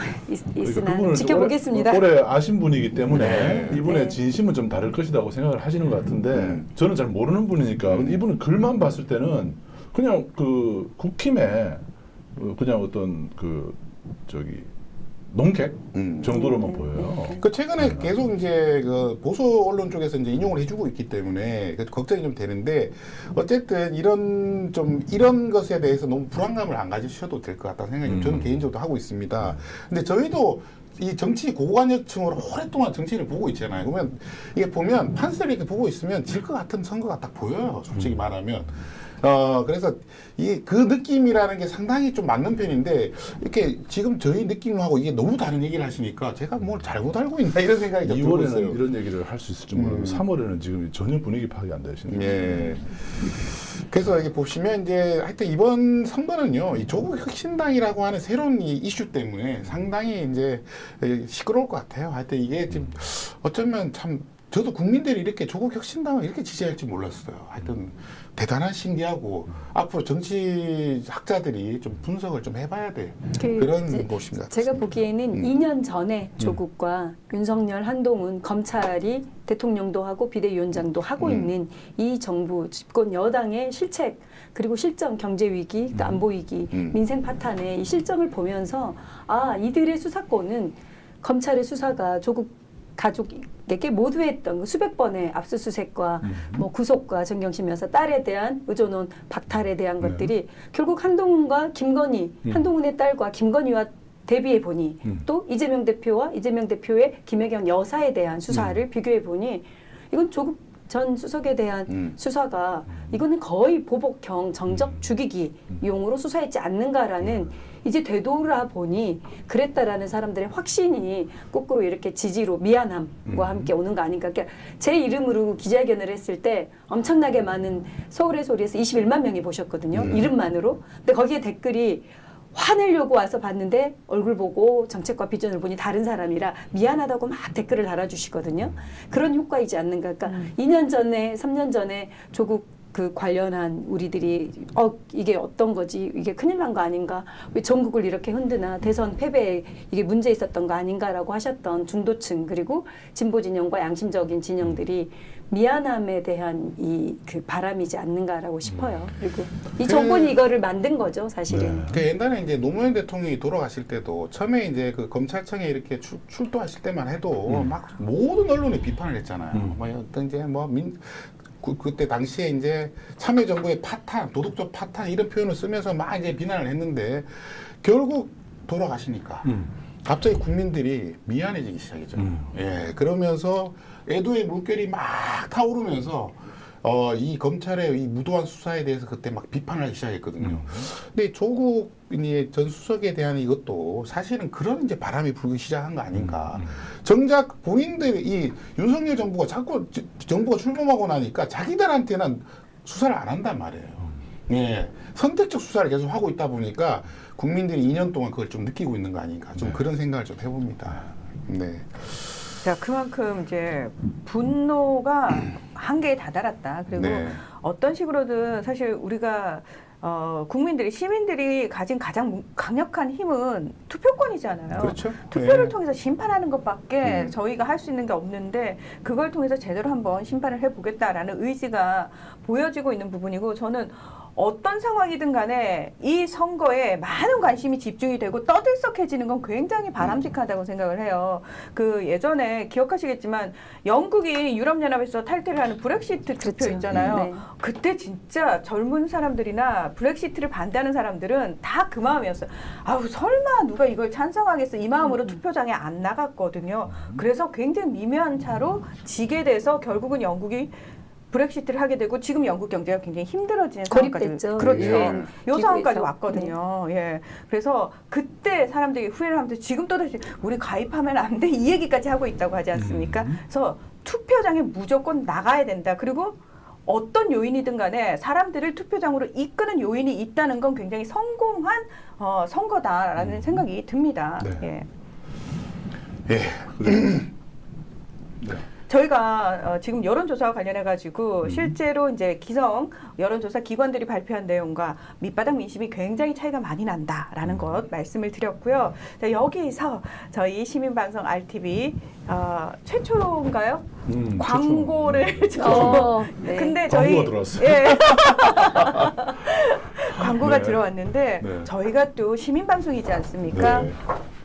있으나 그분을 지켜보겠습니다. 오래 아신 분이기 때문에 네. 이분의 네. 진심은 좀 다를 것이라고 생각을 하시는 것 같은데 저는 잘 모르는 분이니까 근데 이분은 글만 봤을 때는 그냥 그 국힘의 그냥 어떤 그 저기 농객 정도로만 보여요. 그 최근에 계속 이제 그 보수 언론 쪽에서 이제 인용을 해주고 있기 때문에 걱정이 좀 되는데 어쨌든 이런 것에 대해서 너무 불안감을 안 가지셔도 될 것 같다는 생각이 저는 개인적으로 하고 있습니다. 근데 저희도 이 정치 고관여층으로 오랫동안 정치를 보고 있잖아요. 그러면 이게 보면 판세를 이렇게 보고 있으면 질 것 같은 선거가 딱 보여요. 솔직히 말하면. 그래서 그 느낌이라는 게 상당히 좀 맞는 편인데 이렇게 지금 저희 느낌하고 이게 너무 다른 얘기를 하시니까 제가 뭘 잘못 알고 있나 이런 생각이 좀 들고 있어요. 2월에는 이런 얘기를 할 수 있을지 모르고 3월에는 지금 전혀 분위기 파악이 안 되시네요. 예. 그래서 여기 보시면 이제 하여튼 이번 선거는요, 이 조국 혁신당이라고 하는 새로운 이 이슈 때문에 상당히 이제 시끄러울 것 같아요. 하여튼 이게 지금 어쩌면 참 저도 국민들이 이렇게 조국 혁신당을 이렇게 지지할지 몰랐어요. 하여튼 대단한 신기하고 앞으로 정치 학자들이 좀 분석을 좀 해봐야 돼. 그런 곳인 것 같습니다. 제가 보기에는 2년 전에 조국과 윤석열, 한동훈, 검찰이 대통령도 하고 비대위원장도 하고 있는 이 정부 집권 여당의 실책 그리고 실정, 경제 위기, 또 안보 위기, 민생 파탄의 이 실정을 보면서 이들의 수사권은 검찰의 수사가 조국 가족에게 모두 했던 그 수백 번의 압수수색과 뭐 구속과 정경심 여사 딸에 대한 의존원 박탈에 대한 네. 것들이 결국 한동훈과 김건희, 한동훈의 딸과 김건희와 대비해 보니 또 이재명 대표와 이재명 대표의 김혜경 여사에 대한 수사를 비교해 보니 이건 조국 전 수석에 대한 수사가 이거는 거의 보복형 정적 죽이기 용으로 수사했지 않는가라는 이제 되돌아 보니 그랬다라는 사람들의 확신이 거꾸로 이렇게 지지로 미안함과 함께 오는 거 아닌가. 그러니까 제 이름으로 기자회견을 했을 때 엄청나게 많은 서울의 소리에서 21만 명이 보셨거든요. 이름만으로. 근데 거기에 댓글이 화내려고 와서 봤는데 얼굴 보고 정책과 비전을 보니 다른 사람이라 미안하다고 막 댓글을 달아주시거든요. 그런 효과이지 않는가. 그러니까 2년 전에 3년 전에 조국 그 관련한 우리들이 이게 어떤 거지, 이게 큰일 난 거 아닌가, 왜 전국을 이렇게 흔드나, 대선 패배에 이게 문제 있었던 거 아닌가라고 하셨던 중도층 그리고 진보 진영과 양심적인 진영들이 미안함에 대한 이 그 바람이지 않는가라고 싶어요. 그리고 이 정권이 이거를 만든 거죠, 사실은. 네. 그 옛날에 이제 노무현 대통령이 돌아가실 때도 처음에 이제 그 검찰청에 이렇게 출두하실 때만 해도 막 모든 언론이 비판을 했잖아요. 뭐 어떤 이제 뭐 그때 당시에 이제 참여정부의 파탄, 도덕적 파탄 이런 표현을 쓰면서 막 이제 비난을 했는데 결국 돌아가시니까 갑자기 국민들이 미안해지기 시작했죠. 예, 그러면서 애도의 물결이 막 타오르면서 이 검찰의 이 무도한 수사에 대해서 그때 막 비판을 하기 시작했거든요. 근데 조국 전 수석에 대한 이것도 사실은 그런 이제 바람이 불기 시작한 거 아닌가. 정작 본인들이 이 윤석열 정부가 자꾸 정부가 출범하고 나니까 자기들한테는 수사를 안 한단 말이에요. 예, 선택적 수사를 계속 하고 있다 보니까 국민들이 2년 동안 그걸 좀 느끼고 있는 거 아닌가. 좀 그런 생각을 좀 해봅니다. 네. 자, 그만큼 이제 분노가 한계에 다다랐다. 그리고 네. 어떤 식으로든 사실 우리가 국민들이, 시민들이 가진 가장 강력한 힘은 투표권이잖아요. 그렇죠. 투표를 네. 통해서 심판하는 것밖에 저희가 할 수 있는 게 없는데 그걸 통해서 제대로 한번 심판을 해보겠다라는 의지가 보여지고 있는 부분이고, 저는 어떤 상황이든 간에 이 선거에 많은 관심이 집중이 되고 떠들썩해지는 건 굉장히 바람직하다고 생각을 해요. 그 예전에 기억하시겠지만 영국이 유럽연합에서 탈퇴를 하는 브렉시트 투표 그렇죠. 있잖아요. 네. 그때 진짜 젊은 사람들이나 브렉시트를 반대하는 사람들은 다 그 마음이었어요. 아우, 설마 누가 이걸 찬성하겠어, 이 마음으로 투표장에 안 나갔거든요. 그래서 굉장히 미묘한 차로 지게 돼서 결국은 영국이 브렉시트를 하게 되고 지금 영국 경제가 굉장히 힘들어지는 상황까지, 고립됐죠. 그렇죠. 예. 요 상황까지 기구에서. 왔거든요. 예. 그래서 그때 사람들이 후회를 하면서 지금 또다시 우리 가입하면 안 돼, 이 얘기까지 하고 있다고 하지 않습니까? 그래서 투표장에 무조건 나가야 된다. 그리고 어떤 요인이든 간에 사람들을 투표장으로 이끄는 요인이 있다는 건 굉장히 성공한 선거다라는 생각이 듭니다. 네. 예. 예. 네. 저희가 지금 여론조사와 관련해가지고 실제로 이제 기성 여론조사 기관들이 발표한 내용과 밑바닥 민심이 굉장히 차이가 많이 난다라는 것 말씀을 드렸고요. 자, 여기서 저희 시민방송 RTV 최초인가요? 광고를 좀. 네. 근데 저희 광고가 들어왔어요. 예. 광고가 네. 들어왔는데 네. 저희가 또 시민방송이지 않습니까? 네.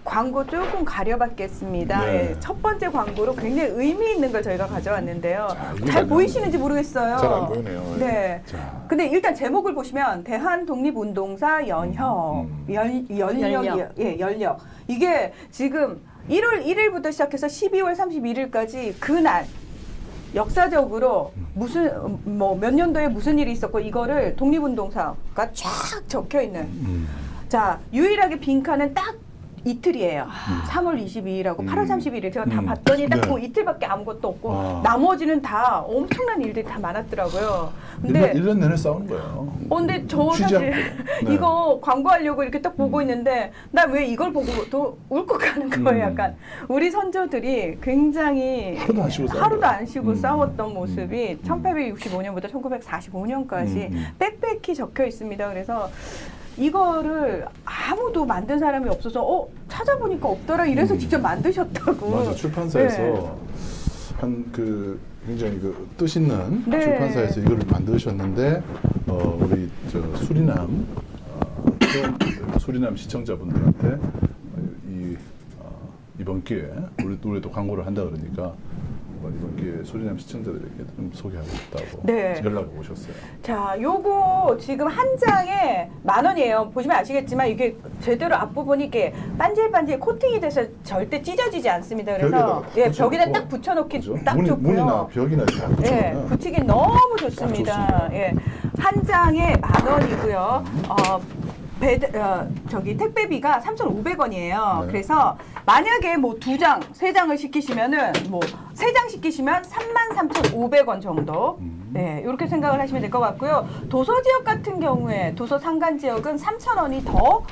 광고 조금 가려봤겠습니다. 네. 예, 첫 번째 광고로 굉장히 의미 있는 걸 저희가 가져왔는데요. 이거 잘 잘 보이시는지 모르겠어요. 잘 안 보이네요. 네. 자. 근데 일단 제목을 보시면 대한독립운동사 연혁, 연력. 예, 연력. 이게 지금 1월 1일부터 시작해서 12월 31일까지 그날 역사적으로 무슨 뭐 몇 년도에 무슨 일이 있었고 이거를 독립운동사가 쫙 적혀 있는. 자, 유일하게 빈칸은 딱 이틀이에요. 3월 22일하고 8월 31일 제가 다 봤더니 딱 그 네. 이틀밖에 아무것도 없고 아. 나머지는 다 엄청난 일들이 다 많았더라고요. 근데 1년 내내 싸우는 거예요. 근데 저 쉬지 사실 않고. 네. 이거 광고하려고 이렇게 딱 보고 있는데 나 왜 이걸 보고 또 울컥하는 거예요. 약간 우리 선조들이 굉장히 하루도 안 쉬고 싸운 하루도 거예요. 안 쉬고 싸웠던 모습이 1865년부터 1945년까지 빽빽히 적혀 있습니다. 그래서 이거를 아무도 만든 사람이 없어서 찾아보니까 없더라 이래서 직접 만드셨다고. 맞아, 출판사에서 네. 한 그 굉장히 그 뜻 있는 네. 출판사에서 이거를 만드셨는데 우리 저 수리남 시청자분들한테 이 이번 기회에 우리도 광고를 한다 그러니까 이번 기회에 소리남 시청자들에게 좀 소개하고 싶다고 네. 연락이 오셨어요. 자, 요거 지금 한 장에 10,000원이에요. 보시면 아시겠지만 이게 제대로 앞부분이 이렇게 반질반질 코팅이 돼서 절대 찢어지지 않습니다. 그래서 벽에다 딱 붙여놓기 그죠? 딱 좋고요. 문이나 벽이나 이렇게 딱 예, 붙여놓으면 붙이기 너무 좋습니다. 좋습니다. 예, 한 장에 10,000원이고요. 저기 택배비가 3,500원이에요. 네. 그래서 만약에 뭐 2장, 3장을 시키시면은 뭐 3장 시키시면 33,500원 정도. 네, 이렇게 생각을 하시면 될 것 같고요. 도서 지역 같은 경우에 도서 상간 지역은 3,000원이 더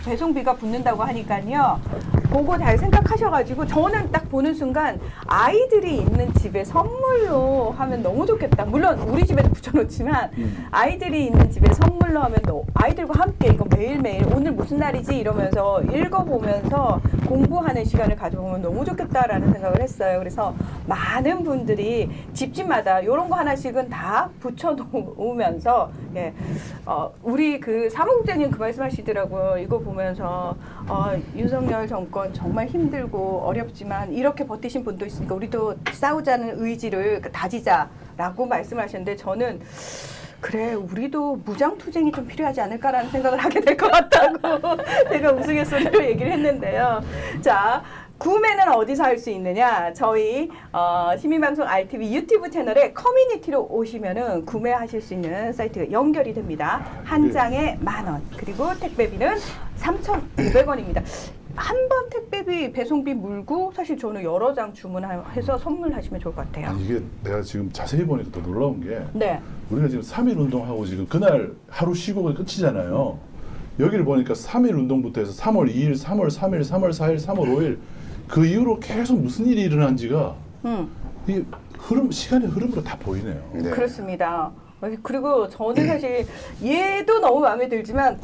배송비가 붙는다고 하니까요. 그거 잘 생각하셔가지고 저는 딱 보는 순간 아이들이 있는 집에 선물로 하면 너무 좋겠다. 물론 우리 집에도 붙여놓지만 아이들이 있는 집에 선물로 하면 아이들과 함께 이거 매일매일 오늘 무슨 날이지 이러면서 읽어보면서 공부하는 시간을 가져보면 너무 좋겠다라는 생각을 했어요. 그래서 많은 분들이 집집마다 이런 거 하나씩은 다 붙여놓으면서 예, 우리 그 사무국장님 그 말씀하시더라고요. 이거 보면서 윤석열 정권 정말 힘들고 어렵지만 이렇게 버티신 분도 있으니까 우리도 싸우자는 의지를 다지자라고 말씀하셨는데 저는 그래 우리도 무장투쟁이 좀 필요하지 않을까라는 생각을 하게 될 것 같다고 제가 우스갯소리로 얘기를 했는데요. 자, 구매는 어디서 할 수 있느냐? 저희 시민방송 RTV 유튜브 채널에 커뮤니티로 오시면은 구매하실 수 있는 사이트가 연결이 됩니다. 한 장에 10,000원 그리고 택배비는 3,500원입니다. 한 번 택배비 배송비 물고 사실 저는 여러 장 주문해서 선물하시면 좋을 것 같아요. 아니, 이게 내가 지금 자세히 보니까 더 놀라운 게 네. 우리가 지금 3.1 운동하고 지금 그날 하루 쉬고 끝이잖아요. 여기를 보니까 3.1 운동부터 해서 3월 2일, 3월 3일, 3월 4일, 3월 5일 그 이후로 계속 무슨 일이 일어난지가 이 시간의 흐름으로 다 보이네요. 네. 그렇습니다. 그리고 저는 사실 얘도 너무 마음에 들지만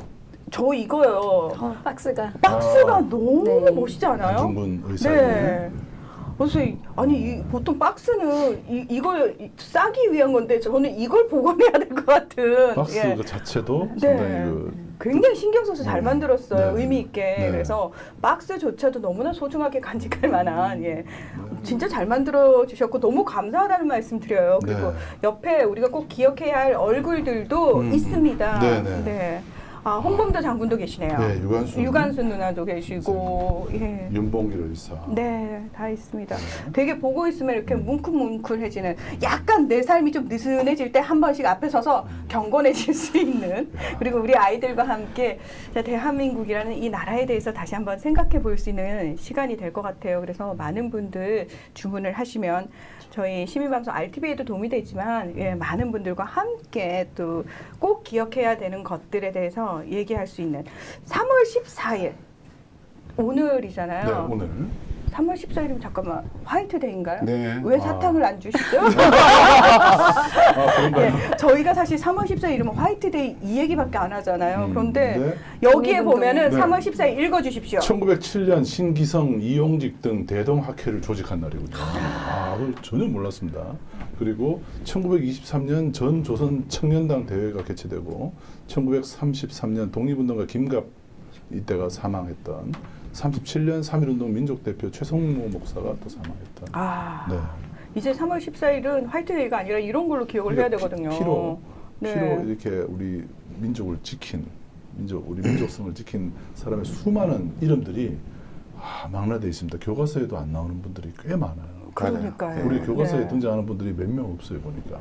저 이거요. 박스가 너무 네. 멋있지 않아요? 안중근 의사님. 네. 그래서 보통 박스는 이걸 싸기 위한 건데 저는 이걸 보관해야 될 것 같은. 박스 예. 그 자체도 네. 상당히 굉장히 신경 써서 잘 만들었어요. 네. 의미 있게. 네. 그래서 박스조차도 너무나 소중하게 간직할 만한 진짜 잘 만들어 주셨고 너무 감사하다는 말씀 드려요. 그리고 네. 옆에 우리가 꼭 기억해야 할 얼굴들도 있습니다. 네. 아, 홍범도 장군도 계시네요. 네, 유관순 누나도 계시고, 예. 윤봉길 의사. 네, 다 있습니다. 되게 보고 있으면 이렇게 뭉클뭉클해지는 약간 내 삶이 좀 느슨해질 때 한 번씩 앞에 서서 경건해질 수 있는 그리고 우리 아이들과 함께 대한민국이라는 이 나라에 대해서 다시 한번 생각해 볼 수 있는 시간이 될 것 같아요. 그래서 많은 분들 주문을 하시면 저희 시민방송 RTV에도 도움이 되지만 많은 분들과 함께 또 꼭 기억해야 되는 것들에 대해서 얘기할 수 있는 3월 14일 오늘이잖아요. 네, 오늘. 3월 14일이면 잠깐만 화이트데이인가요? 네. 왜 사탕을 안 주시죠? 그런가요? 네, 저희가 사실 3월 14일이면 화이트데이 이 얘기밖에 안 하잖아요. 그런데 네. 여기에 보면은 네. 3월 14일 읽어주십시오. 1907년 신기성, 이용직 등 대동학회를 조직한 날이군요. 그걸 전혀 몰랐습니다. 그리고 1923년 전 조선 청년당 대회가 개최되고 1933년 독립운동가 김갑 이때가 사망했던 37년 3.1운동 민족대표 최성모 목사가 또 사망했던. 네. 이제 3월 14일은 화이트데이가 아니라 이런 걸로 기억을 해야 되거든요. 피로 네. 이렇게 우리 민족을 지킨 우리 민족성을 지킨 사람의 수많은 이름들이 망라되어 있습니다. 교과서에도 안 나오는 분들이 꽤 많아요. 그러니까요. 우리 교과서에 네. 등장하는 분들이 몇 명 없어요 보니까.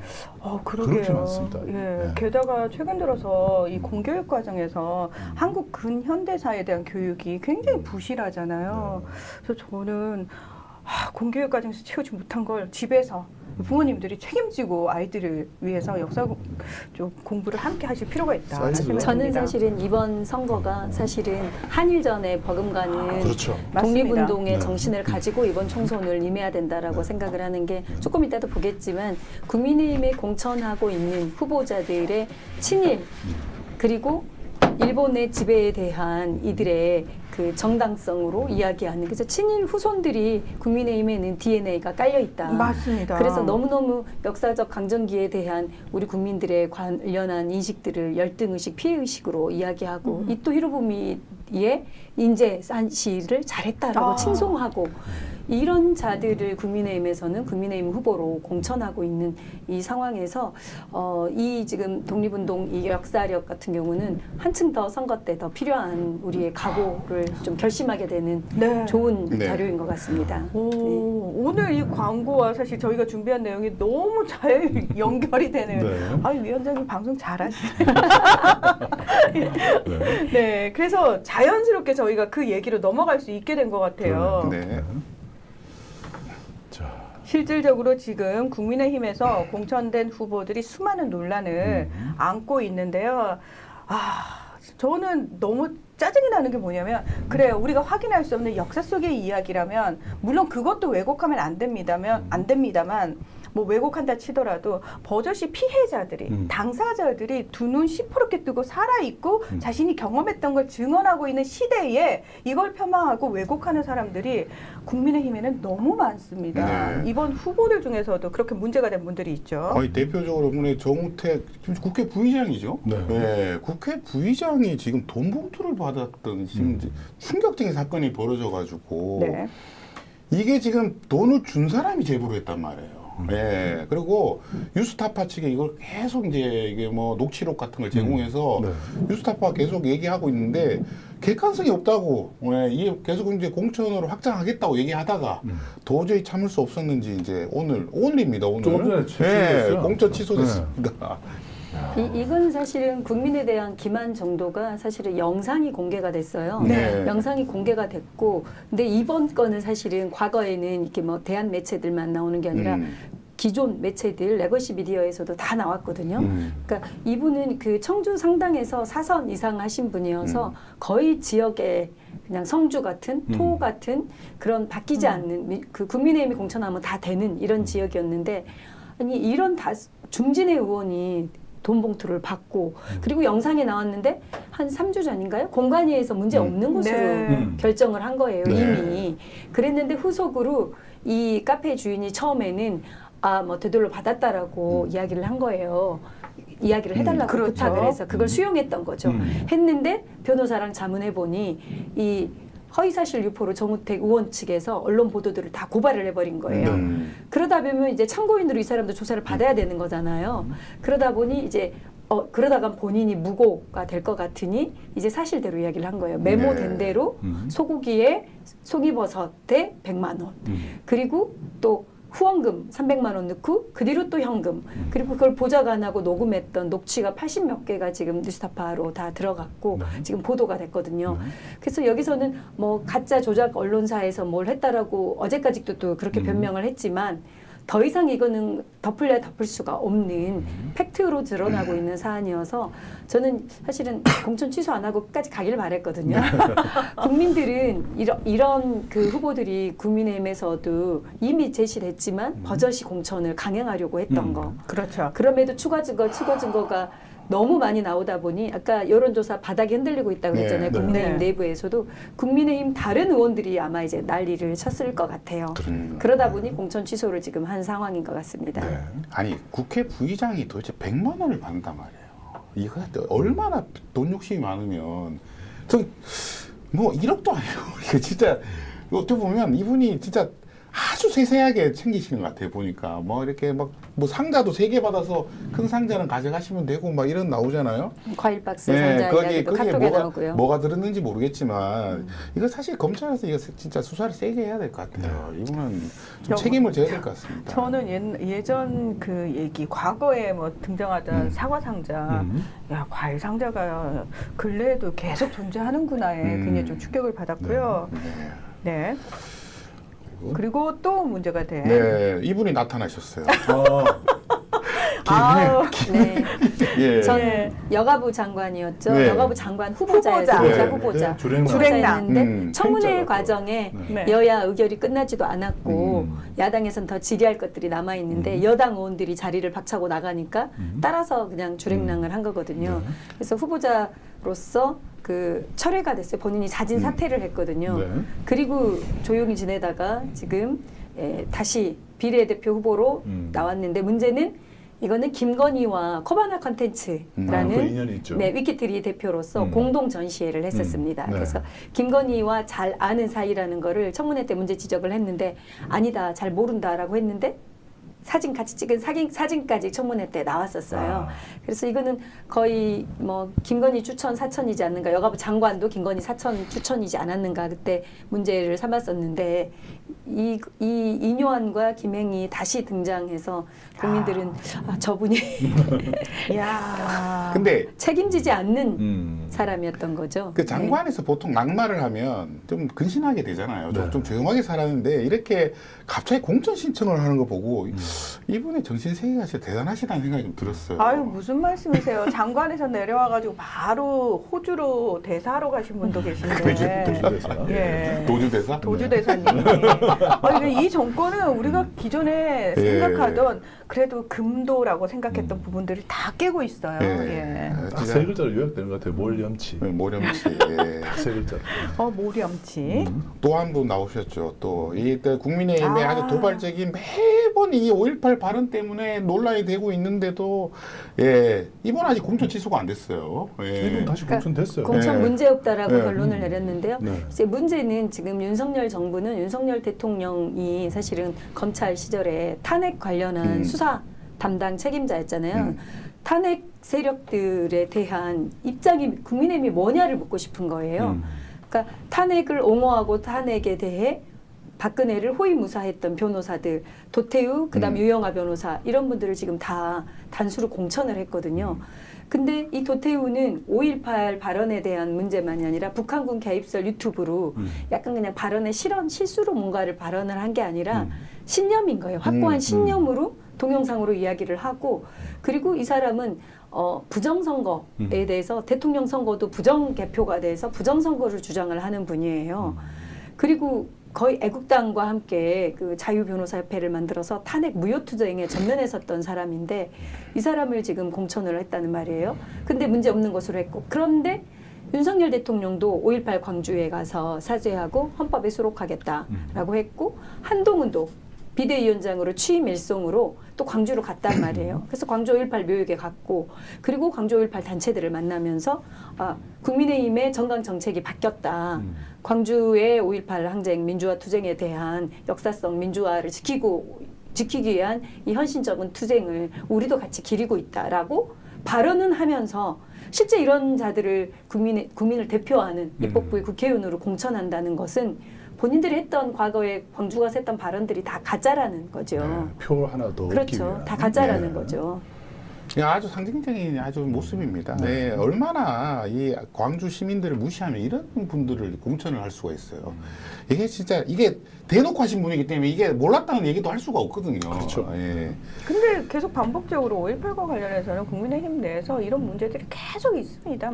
그러게요. 그렇게 많습니다. 예. 네. 게다가 최근 들어서 이 공교육 과정에서 한국 근현대사에 대한 교육이 굉장히 부실하잖아요. 그래서 저는 공교육 과정에서 채우지 못한 걸 집에서 부모님들이 책임지고 아이들을 위해서 역사 좀 공부를 함께 하실 필요가 있다. 사이즈가 저는 사실은 이번 선거가 사실은 한일전에 버금가는 그렇죠. 독립운동의 맞습니다. 정신을 가지고 이번 총선을 임해야 된다라고 생각을 하는 게 조금 이따도 보겠지만 국민의힘에 공천하고 있는 후보자들의 친일 그리고 일본의 지배에 대한 이들의 그 정당성으로 이야기하는 그래서 친일 후손들이 국민의힘에는 DNA가 깔려 있다. 맞습니다. 그래서 너무너무 역사적 강점기에 대한 우리 국민들의 관련한 인식들을 열등의식, 피해의식으로 이야기하고 이토 히로부미의 인재 산시를 잘했다라고 칭송하고 이런 자들을 국민의힘에서는 국민의힘 후보로 공천하고 있는 이 상황에서 이 지금 독립운동 이 역사력 같은 경우는 한층 더 선거 때 더 필요한 우리의 각오를 좀 결심하게 되는 네. 좋은 네. 자료인 것 같습니다. 오, 네. 오늘 이 광고와 사실 저희가 준비한 내용이 너무 잘 연결이 되는. 네. 아유, 위원장님 방송 잘하시네. 네. 네, 그래서 자연스럽게 저희가 그 얘기로 넘어갈 수 있게 된 것 같아요. 네. 자, 실질적으로 지금 국민의힘에서 공천된 후보들이 수많은 논란을 안고 있는데요. 저는 너무 짜증이 나는 게 뭐냐면, 그래요, 우리가 확인할 수 없는 역사 속의 이야기라면 물론 그것도 왜곡하면 안 됩니다만 뭐 왜곡한다 치더라도 버젓이 피해자들이 당사자들이 두 눈 시퍼렇게 뜨고 살아있고 자신이 경험했던 걸 증언하고 있는 시대에 이걸 폄하하고 왜곡하는 사람들이 국민의힘에는 너무 많습니다. 네. 이번 후보들 중에서도 그렇게 문제가 된 분들이 있죠. 아니, 대표적으로 오늘 정우택 지금 국회 부의장이죠. 네. 국회 부의장이 지금 돈 봉투를 받았던 지금 충격적인 사건이 벌어져가지고 네. 이게 지금 돈을 준 사람이 제보를 했단 말이에요. 네. 그리고 뉴스타파 측에 이걸 계속 이제 이게 뭐 녹취록 같은 걸 제공해서 네. 뉴스타파 계속 얘기하고 있는데 객관성이 없다고, 이게 계속 이제 공천으로 확장하겠다고 얘기하다가 도저히 참을 수 없었는지 이제 오늘입니다. 오늘. 조금 전에 취소됐어요. 공천 취소됐습니다. 이건 사실은 국민에 대한 기만 정도가 사실은 영상이 공개가 됐어요. 네. 영상이 공개가 됐고, 근데 이번 건은 사실은 과거에는 이렇게 뭐 대한 매체들만 나오는 게 아니라 기존 매체들, 레거시 미디어에서도 다 나왔거든요. 그러니까 이분은 그 청주 상당에서 4선 이상 하신 분이어서 거의 지역에 그냥 성주 같은 토 같은 그런 바뀌지 않는 그 국민의힘이 공천하면 다 되는 이런 지역이었는데, 아니 이런 중진의 의원이 돈 봉투를 받고 그리고 영상에 나왔는데 한 3주 전인가요? 공관위에서 문제 없는 곳으로 네. 결정을 한 거예요. 네. 이미. 그랬는데 후속으로 이 카페 주인이 처음에는 뭐 되돌려 받았다라고 이야기를 한 거예요. 이야기를 해달라고 그렇죠. 부탁을 해서 그걸 수용했던 거죠. 했는데 변호사랑 자문해보니 이 허위사실 유포로 정우택 의원 측에서 언론 보도들을 다 고발을 해버린 거예요. 그러다 보면 이제 참고인으로 이 사람도 조사를 받아야 되는 거잖아요. 그러다 보니 이제 그러다가 본인이 무고가 될 것 같으니 이제 사실대로 이야기를 한 거예요. 메모된 대로 소고기에 송이버섯에 100만 원. 그리고 또 후원금 300만 원 넣고 그 뒤로 또 현금 그리고 그걸 보좌가 안 하고 녹음했던 녹취가 80몇 개가 지금 뉴스타파로 다 들어갔고 지금 보도가 됐거든요. 그래서 여기서는 뭐 가짜 조작 언론사에서 뭘 했다라고 어제까지도 또 그렇게 변명을 했지만 더 이상 이거는 덮을래야 덮을 수가 없는 팩트로 드러나고 있는 사안이어서 저는 사실은 공천 취소 안 하고 끝까지 가길 바랬거든요. 국민들은 이런 그 후보들이 국민의힘에서도 이미 제시됐지만 버젓이 공천을 강행하려고 했던 거. 그렇죠. 그럼에도 추가 증거가 너무 많이 나오다 보니 아까 여론조사 바닥이 흔들리고 있다고 했잖아요. 네. 국민의힘 네. 내부에서도 국민의힘 다른 의원들이 아마 이제 난리를 쳤을 것 같아요. 그러다 보니 공천 취소를 지금 한 상황인 것 같습니다. 네. 아니, 국회 부의장이 도대체 100만 원을 받는단 말이에요. 이거 얼마나 돈 욕심이 많으면 뭐 1억도 아니고 이거 진짜 어떻게 보면 이분이 진짜 아주 세세하게 챙기시는 것 같아요. 보니까 뭐 이렇게 막 뭐 상자도 3개 받아서 큰 상자는 가져가시면 되고 막 이런 나오잖아요. 과일 박스 네, 상자 이야기도 카톡에 나오고요. 뭐가 들었는지 모르겠지만 이거 사실 검찰에서 이거 진짜 수사를 세게 해야 될 것 같아요. 이분은 좀 책임을 져야 될 것 같습니다. 저는 예전 그 얘기, 과거에 뭐 등장하던 사과 상자, 야, 과일 상자가 근래에도 계속 존재하는구나에 굉장히 좀 충격을 받았고요. 네. 그리고 또 문제가 된. 네, 이분이 나타나셨어요. 아우, 네. 예. 전 네. 여가부 장관이었죠. 네. 여가부 장관 후보자였습니다. 네. 후보자. 주랭랑. 후보자였는데 청문회 행자가 과정에 네. 여야 의결이 끝나지도 않았고 음. 야당에선 더 질의할 것들이 남아 있는데 여당 의원들이 자리를 박차고 나가니까 따라서 그냥 주랭랑을 한 거거든요. 네. 그래서 후보자로서 그 철회가 됐어요. 본인이 자진 사퇴를 했거든요. 네. 그리고 조용히 지내다가 지금 다시 비례대표 후보로 나왔는데 문제는 이거는 김건희와 커바나 컨텐츠라는 그 인연이 있죠. 네, 위키트리 대표로서 공동 전시회를 했었습니다. 네. 그래서 김건희와 잘 아는 사이라는 거를 청문회 때 문제 지적을 했는데 아니다, 잘 모른다라고 했는데 사진 같이 찍은 사진까지 청문회 때 나왔었어요. 아. 그래서 이거는 거의 뭐 김건희 추천 사천이지 않는가, 여가부 장관도 김건희 사천 추천이지 않았는가 그때 문제를 삼았었는데 이 이뇨한과 김행이 다시 등장해서 국민들은 저분이 야. 근데 책임지지 않는 네. 사람이었던 거죠. 그 장관에서 보통 낙마를 하면 좀 근신하게 되잖아요. 네. 좀 조용하게 살았는데 이렇게 갑자기 공천 신청을 하는 거 보고 이분의 정신 세계가 진짜 대단하시다는 생각이 좀 들었어요. 아유, 무슨 말씀이세요? 장관에서 내려와가지고 바로 호주로 대사하러 가신 분도 계신데. 도주대사. 예. 도주대사? 도주대사님. 이 정권은 우리가 기존에 예. 생각하던 그래도 금도라고 생각했던 부분들이 다 깨고 있어요. 예. 예. 딱 세 글자로 요약되는 것 같아요. 몰염치. 모렴치. 예. 세 글자. 모렴치. 또 한 분 나오셨죠. 또 이때 국민의힘의 아. 아주 도발적인 매번 이 5.18 발언 때문에 논란이 되고 있는데도 이번 아직 공천 취소가 안 됐어요. 이분 다시 공천됐어요. 공천 예. 문제 없다라고 예. 결론을 내렸는데요. 네. 이제 문제는 지금 윤석열 정부는 윤석열 대통령이 사실은 검찰 시절에 탄핵 관련한 수사 담당 책임자였잖아요. 탄핵 세력들에 대한 입장이 국민의힘이 뭐냐를 묻고 싶은 거예요. 그러니까 탄핵을 옹호하고 탄핵에 대해 박근혜를 호위무사했던 변호사들, 도태우, 그다음 유영아 변호사 이런 분들을 지금 다 단수로 공천을 했거든요. 근데 이 도태우는 5.18 발언에 대한 문제만이 아니라 북한군 개입설 유튜브로 약간 그냥 발언의 실수로 뭔가를 발언을 한 게 아니라 신념인 거예요. 확고한 신념으로 동영상으로 이야기를 하고 그리고 이 사람은 부정선거에 대해서 대통령 선거도 부정개표가 돼서 부정선거를 주장을 하는 분이에요. 그리고 거의 애국당과 함께 그 자유변호사협회를 만들어서 탄핵 무효투쟁에 전면에 섰던 사람인데 이 사람을 지금 공천을 했다는 말이에요. 근데 문제 없는 것으로 했고 그런데 윤석열 대통령도 5.18 광주에 가서 사죄하고 헌법에 수록하겠다라고 했고 한동훈도 비대위원장으로 취임 일송으로 또 광주로 갔단 말이에요. 그래서 광주 5.18 묘역에 갔고 그리고 광주 5.18 단체들을 만나면서 국민의힘의 정강 정책이 바뀌었다. 광주의 5.18 항쟁 민주화 투쟁에 대한 역사성 민주화를 지키기 위한 이 헌신적인 투쟁을 우리도 같이 기리고 있다라고 발언은 하면서 실제 이런 자들을 국민을 대표하는 입법부의 국회의원으로 공천한다는 것은 본인들이 했던 과거에 광주 가서 했던 발언들이 다 가짜라는 거죠. 네, 표 하나 더 얻기 그렇죠. 위한. 다 가짜라는 네. 거죠. 아주 상징적인 아주 모습입니다. 네, 얼마나 이 광주 시민들을 무시하면 이런 분들을 공천을 할 수가 있어요. 이게 진짜 이게 대놓고 하신 분이기 때문에 이게 몰랐다는 얘기도 할 수가 없거든요. 그렇죠. 예. 근데 계속 반복적으로 5.18과 관련해서는 국민의힘 내에서 이런 문제들이 계속 있습니다.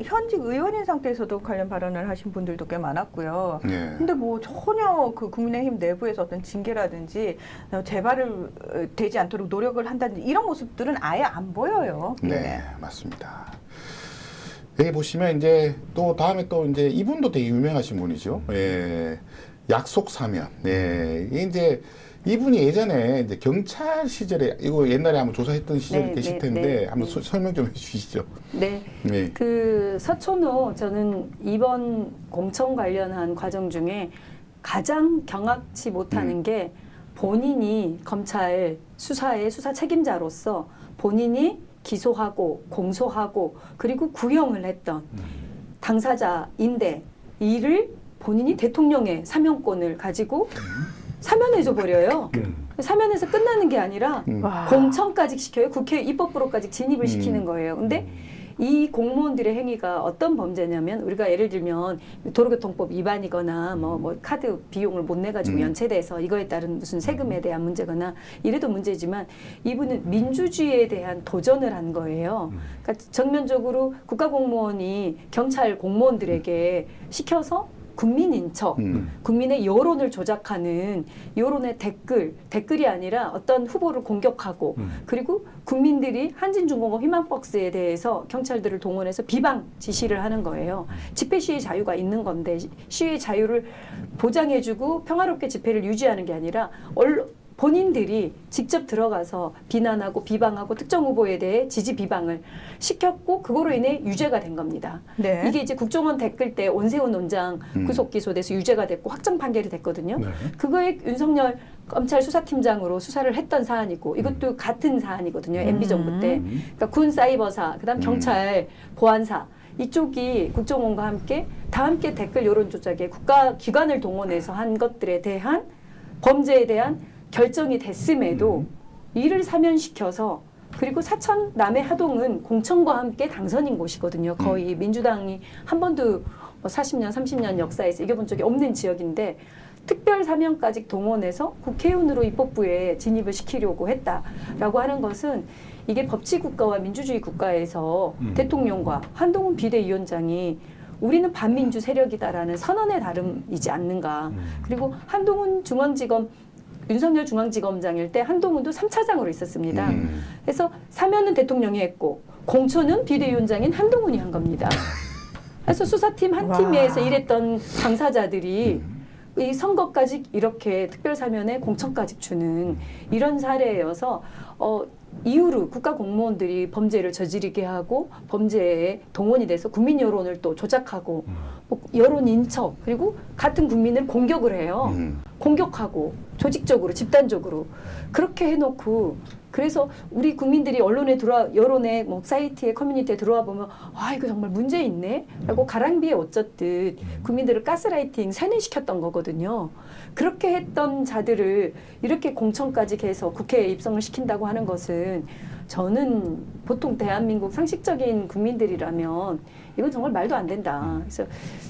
현직 의원인 상태에서도 관련 발언을 하신 분들도 꽤 많았고요. 예. 근데 뭐 전혀 그 국민의힘 내부에서 어떤 징계라든지 재발을 되지 않도록 노력을 한다든지 이런 모습들은 아예 안 보여요. 네, 맞습니다. 여기 보시면 이제 또 다음에 또 이제 이분도 되게 유명하신 분이죠. 예. 약속 사면. 예. 이게 이제 이분이 예전에 이제 경찰 시절에 이거 옛날에 한번 조사했던 시절이 네, 계실 네, 텐데 네. 한번 설명 좀 해주시죠. 네. 네. 그 서촌호 저는 이번 공천 관련한 과정 중에 가장 경악치 못하는 게 본인이 검찰 수사의 수사 책임자로서 본인이 기소하고 공소하고 그리고 구형을 했던 당사자인데 이를 본인이 대통령의 사면권을 가지고 사면해줘 버려요. 사면해서 끝나는 게 아니라 와. 공천까지 시켜요. 국회 입법부로까지 진입을 시키는 거예요. 근데 이 공무원들의 행위가 어떤 범죄냐면 우리가 예를 들면 도로교통법 위반이거나 뭐 카드 비용을 못 내가지고 연체돼서 이거에 따른 무슨 세금에 대한 문제거나 이래도 문제지만 이분은 민주주의에 대한 도전을 한 거예요. 그러니까 정면적으로 국가공무원이 경찰 공무원들에게 시켜서 국민인 척, 국민의 여론을 조작하는 여론의 댓글이 아니라 어떤 후보를 공격하고 그리고 국민들이 한진중공업 희망박스에 대해서 경찰들을 동원해서 비방 지시를 하는 거예요. 집회 시위 자유가 있는 건데 시위 자유를 보장해주고 평화롭게 집회를 유지하는 게 아니라 본인들이 직접 들어가서 비난하고 비방하고 특정 후보에 대해 지지 비방을 시켰고 그거로 인해 유죄가 된 겁니다. 네. 이게 이제 국정원 댓글 때 원세훈 원장 구속 기소돼서 유죄가 됐고 확정 판결이 됐거든요. 네. 그거에 윤석열 검찰 수사팀장으로 수사를 했던 사안이고 이것도 같은 사안이거든요. MB 정부 때. 그러니까 군 사이버사, 그다음 경찰 보안사 이쪽이 국정원과 함께 다 함께 댓글 여론 조작에 국가 기관을 동원해서 한 것들에 대한 범죄에 대한 결정이 됐음에도 이를 사면시켜서 그리고 사천 남해 하동은 공천과 함께 당선인 곳이거든요. 거의 민주당이 한 번도 40년, 30년 역사에서 이겨본 적이 없는 지역인데 특별 사면까지 동원해서 국회의원으로 입법부에 진입을 시키려고 했다라고 하는 것은 이게 법치국가와 민주주의 국가에서 대통령과 한동훈 비대위원장이 우리는 반민주 세력이다라는 선언에 다름이지 않는가. 그리고 한동훈 윤석열 중앙지검장일 때 한동훈도 3차장으로 있었습니다. 그래서 사면은 대통령이 했고 공천은 비대위원장인 한동훈이 한 겁니다. 그래서 수사팀 한 팀에서 일했던 당사자들이 이 선거까지 이렇게 특별사면에 공천까지 주는 이런 사례여서 이후로 국가 공무원들이 범죄를 저지르게 하고 범죄에 동원이 돼서 국민 여론을 또 조작하고 여론 인척 그리고 같은 국민을 공격을 해요. 공격하고 조직적으로 집단적으로 그렇게 해놓고 그래서 우리 국민들이 언론에 여론에 뭐 사이트에 커뮤니티에 들어와 보면 아 이거 정말 문제 있네 라고 가랑비에 어쩌듯 국민들을 가스라이팅 세뇌시켰던 거거든요. 그렇게 했던 자들을 이렇게 공천까지 해서 국회에 입성을 시킨다고 하는 것은 저는 보통 대한민국 상식적인 국민들이라면 이건 정말 말도 안 된다. 그래서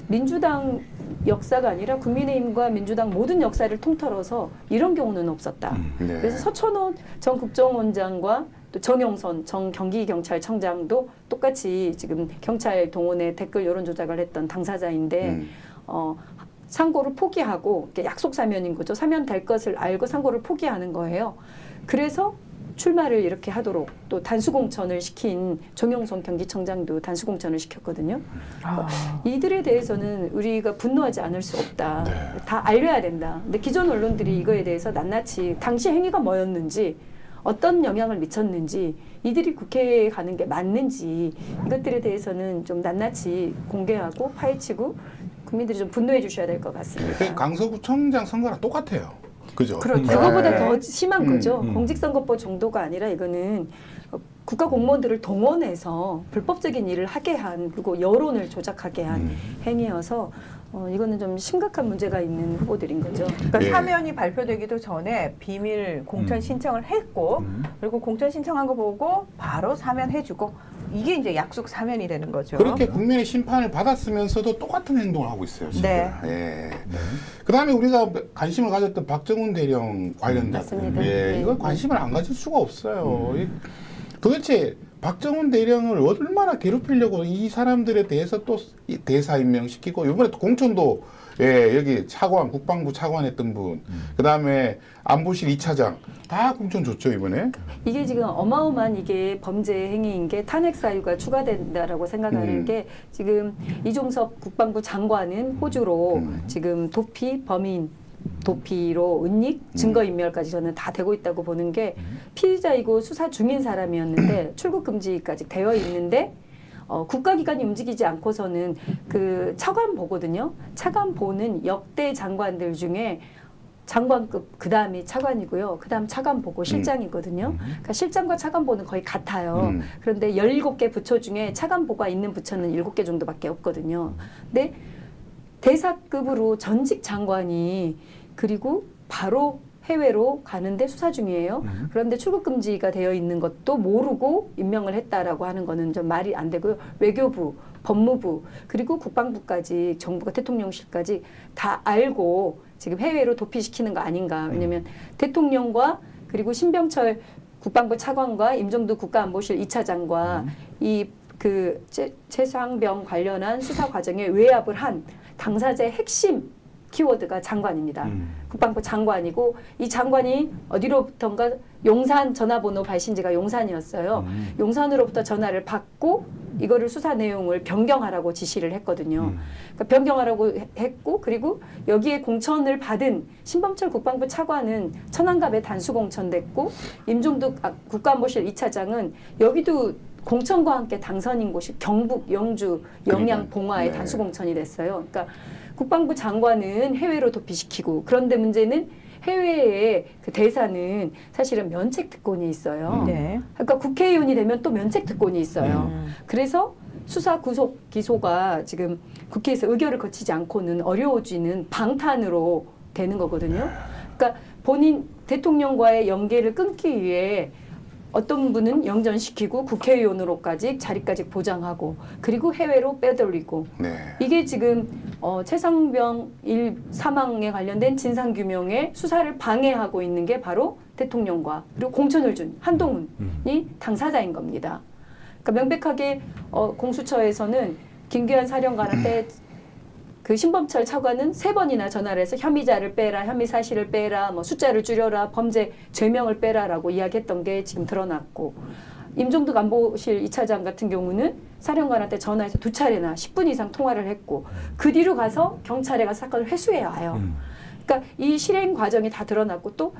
민주당 역사가 아니라 국민의힘과 민주당 모든 역사를 통틀어서 이런 경우는 없었다. 네. 그래서 서천호 전 국정원장과 또 정영선 전 경기경찰청장도 똑같이 지금 경찰 동원에 댓글 여론 조작을 했던 당사자인데 상고를 포기하고 약속 사면인 거죠. 사면 될 것을 알고 상고를 포기하는 거예요. 그래서 출마를 이렇게 하도록 또 단수공천을 시킨 정영선 경기청장도 단수공천을 시켰거든요. 이들에 대해서는 우리가 분노하지 않을 수 없다. 다 알려야 된다. 근데 기존 언론들이 이거에 대해서 낱낱이 당시 행위가 뭐였는지 어떤 영향을 미쳤는지 이들이 국회에 가는 게 맞는지 이것들에 대해서는 좀 낱낱이 공개하고 파헤치고 국민들이 좀 분노해 주셔야 될 것 같습니다. 강서구청장 선거랑 똑같아요. 그죠? 그렇죠. 그거보다 네. 더 심한 거죠. 공직선거법 정도가 아니라 이거는 국가 공무원들을 동원해서 불법적인 일을 하게 한 그리고 여론을 조작하게 한 행위여서 이거는 좀 심각한 문제가 있는 후보들인 거죠. 그러니까 예. 사면이 발표되기도 전에 비밀 공천 신청을 했고 그리고 공천 신청한 거 보고 바로 사면해주고 이게 이제 약속 사면이 되는 거죠. 그렇게 국민의 심판을 받았으면서도 똑같은 행동을 하고 있어요. 지금. 네. 예. 그다음에 우리가 관심을 가졌던 박정훈 대령 관련된 맞습니다. 예, 네. 이건 관심을 안 가질 수가 없어요. 도대체 박정훈 대령을 얼마나 괴롭히려고 이 사람들에 대해서 또 대사 임명시키고 이번에 또 공천도 예, 여기 차관 국방부 차관했던 분, 그다음에 안보실 2차장 다 공천 줬죠 이번에. 이게 지금 어마어마한 이게 범죄 행위인 게 탄핵 사유가 추가된다라고 생각하는 게 지금 이종섭 국방부 장관은 호주로 지금 도피로 은닉 증거인멸까지 저는 다 되고 있다고 보는 게 피의자이고 수사 중인 사람이었는데 출국 금지까지 되어 있는데 국가기관이 움직이지 않고서는 그 차관보거든요. 차관보는 역대 장관들 중에 장관급 그 다음이 차관이고요. 그 다음 차관보고 실장이거든요. 그러니까 실장과 차관보는 거의 같아요. 그런데 17개 부처 중에 차관보가 있는 부처는 7개 정도밖에 없거든요. 근데 대사급으로 전직 장관이 그리고 바로 해외로 가는데 수사 중이에요. 그런데 출국 금지가 되어 있는 것도 모르고 임명을 했다라고 하는 거는 좀 말이 안 되고요. 외교부, 법무부, 그리고 국방부까지 정부가 대통령실까지 다 알고 지금 해외로 도피시키는 거 아닌가. 왜냐하면 대통령과 그리고 신병철 국방부 차관과 임종두 국가안보실 2차장과 이 그 최상병 관련한 수사 과정에 외압을 한 당사자의 핵심 키워드가 장관입니다. 국방부 장관이고 이 장관이 어디로부턴가 용산 전화번호 발신지가 용산이었어요. 용산으로부터 전화를 받고 이거를 수사 내용을 변경하라고 지시를 했거든요. 그러니까 변경하라고 했고 그리고 여기에 공천을 받은 신범철 국방부 차관은 천안갑에 단수 공천됐고 임종두 국가안보실 2차장은 여기도 공천과 함께 당선인 곳이 경북, 영주, 영양, 봉화에 네. 단수 공천이 됐어요. 그러니까 국방부 장관은 해외로 도피시키고 그런데 문제는 해외의 그 대사는 사실은 면책 특권이 있어요. 네. 그러니까 국회의원이 되면 또 면책 특권이 있어요. 그래서 수사 구속 기소가 지금 국회에서 의결을 거치지 않고는 어려워지는 방탄으로 되는 거거든요. 그러니까 본인 대통령과의 연계를 끊기 위해 어떤 분은 영전시키고 국회의원으로까지 자리까지 보장하고 그리고 해외로 빼돌리고 네. 이게 지금 최상병 일 사망에 관련된 진상규명의 수사를 방해하고 있는 게 바로 대통령과 그리고 공천을 준 한동훈이 당사자인 겁니다. 그러니까 명백하게 공수처에서는 김규환 사령관한테 그 신범철 차관은 3번이나 전화를 해서 혐의자를 빼라, 혐의 사실을 빼라, 뭐 숫자를 줄여라, 범죄 죄명을 빼라라고 이야기했던 게 지금 드러났고 임종득 안보실 2차장 같은 경우는 사령관한테 전화해서 2차례나 10분 이상 통화를 했고 그 뒤로 가서 경찰에 가서 사건을 회수해 와요. 그러니까 이 실행 과정이 다 드러났고 또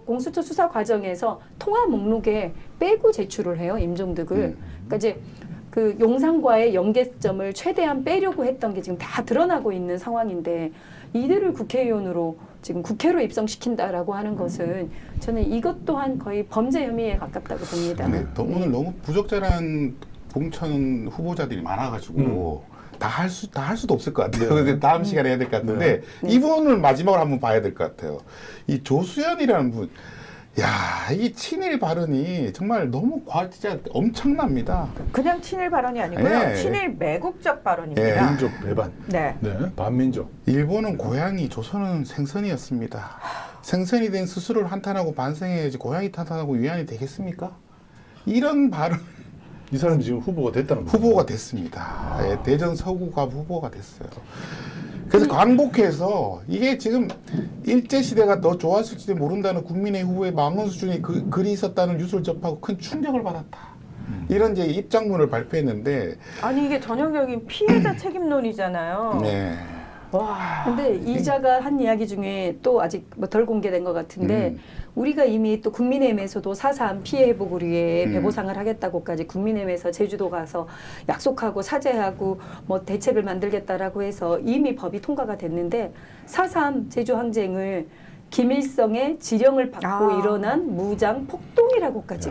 공수처 수사 과정에서 통화 목록에 빼고 제출을 해요, 임종득을. 그러니까 이제 그 용산과의 연계점을 최대한 빼려고 했던 게 지금 다 드러나고 있는 상황인데 이들을 국회의원으로 지금 국회로 입성시킨다라고 하는 것은 저는 이것 또한 거의 범죄 혐의에 가깝다고 봅니다. 네, 오늘 너무 부적절한 공천 후보자들이 많아가지고 다 할 수도 없을 것 같아요. 근데 다음 시간에 해야 될 것 같은데 이분을 마지막으로 한번 봐야 될 것 같아요. 이 조수연이라는 분. 야, 이 친일 발언이 정말 너무 진짜 엄청납니다. 그냥 친일 발언이 아니고요. 네. 친일 매국적 발언입니다. 민족 배반. 네. 네, 반민족. 일본은 고향이, 조선은 생선이었습니다. 생선이 된 스스로를 한탄하고 반성해야지 고향이 탄탄하고 위안이 되겠습니까? 이런 발언. 이 사람이 지금 후보가 됐다는 거죠. 후보가 됐습니다. 예, 대전 서구갑 후보가 됐어요. 그래서 광복해서 이게 지금 일제시대가 더 좋았을지도 모른다는 국민의 후보의 망언 수준의 글이 있었다는 뉴스를 접하고 큰 충격을 받았다. 이런 이제 입장문을 발표했는데 아니 이게 전형적인 피해자 책임론이잖아요. 네. 와. 근데 이자가 한 이야기 중에 또 아직 뭐 덜 공개된 것 같은데 우리가 이미 또 국민의힘에서도 4.3 피해 회복을 위해 배보상을 하겠다고까지 국민의힘에서 제주도 가서 약속하고 사죄하고 뭐 대책을 만들겠다라고 해서 이미 법이 통과가 됐는데 4.3 제주 항쟁을 김일성의 지령을 받고 일어난 무장 폭동이라고까지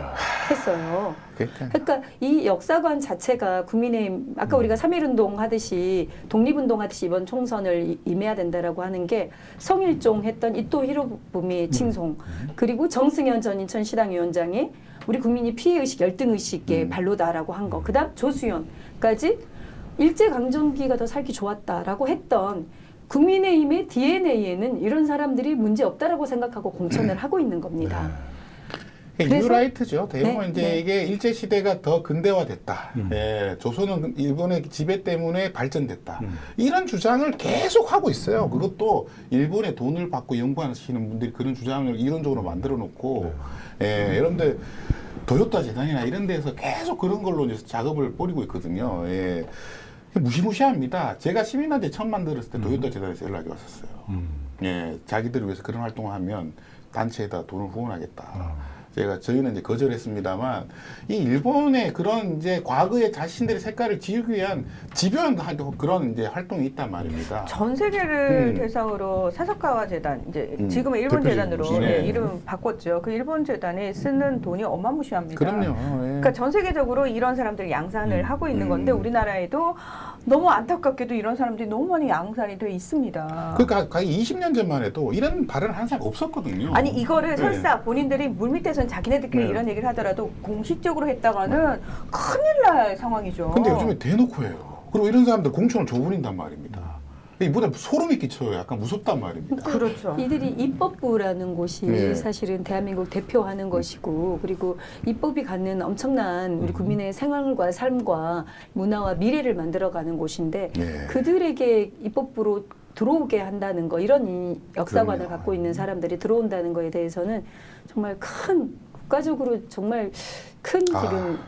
했어요. 그러니까 이 역사관 자체가 국민의힘 아까 우리가 3.1운동 하듯이 독립운동 하듯이 이번 총선을 임해야 된다라고 하는 게 성일종 했던 이토 히로부미 칭송 그리고 정승현 전 인천시당위원장이 우리 국민이 피해의식 열등의식의 발로다라고 한 거 그다음 조수연까지 일제강점기가 더 살기 좋았다라고 했던 국민의힘의 DNA에는 이런 사람들이 문제 없다라고 생각하고 공천을 하고 있는 겁니다. 뉴라이트죠. 대부분 네, 이제 네. 이게 일제 시대가 더 근대화됐다. 예, 조선은 일본의 지배 때문에 발전됐다. 이런 주장을 계속 하고 있어요. 그것도 일본의 돈을 받고 연구하시는 분들이 그런 주장을 이론적으로 만들어 놓고, 예, 여러분들 도요타 재단이나 이런 데서 계속 그런 걸로 이제 작업을 벌이고 있거든요. 예. 무시무시합니다. 제가 시민한테 처음 만들었을 때 도요타 재단에서 연락이 왔었어요. 예, 자기들을 위해서 그런 활동을 하면 단체에다 돈을 후원하겠다. 저희는 이제 거절했습니다만, 이 일본의 그런 이제 과거의 자신들의 색깔을 지우기 위한 집요한 그런 이제 활동이 있단 말입니다. 전 세계를 대상으로 사사카와 재단, 이제 지금은 일본 대표적인 재단으로 곳이네. 예, 이름 바꿨죠. 그 일본 재단이 쓰는 돈이 어마무시합니다. 그럼요. 예. 그러니까 전 세계적으로 이런 사람들 양산을 하고 있는 건데 우리나라에도 너무 안타깝게도 이런 사람들이 너무 많이 양산이 돼 있습니다. 그러니까 거의 20년 전만 해도 이런 발언을 한 사람이 없었거든요. 아니 이거를 네. 설사 본인들이 물밑에서는 자기네들끼리 네. 이런 얘기를 하더라도 공식적으로 했다가는 큰일 날 상황이죠. 근데 요즘에 대놓고 해요. 그리고 이런 사람들 공천을 줘버린단 말입니다. 이보다 소름이 끼쳐요. 약간 무섭단 말입니다. 그렇죠. 이들이 입법부라는 곳이 네. 사실은 대한민국 대표하는 것이고 그리고 입법이 갖는 엄청난 우리 국민의 생활과 삶과 문화와 미래를 만들어가는 곳인데 네. 그들에게 입법부로 들어오게 한다는 거 이런 이 역사관을 그럼요. 갖고 있는 사람들이 들어온다는 거에 대해서는 정말 큰 국가적으로 정말 큰 지금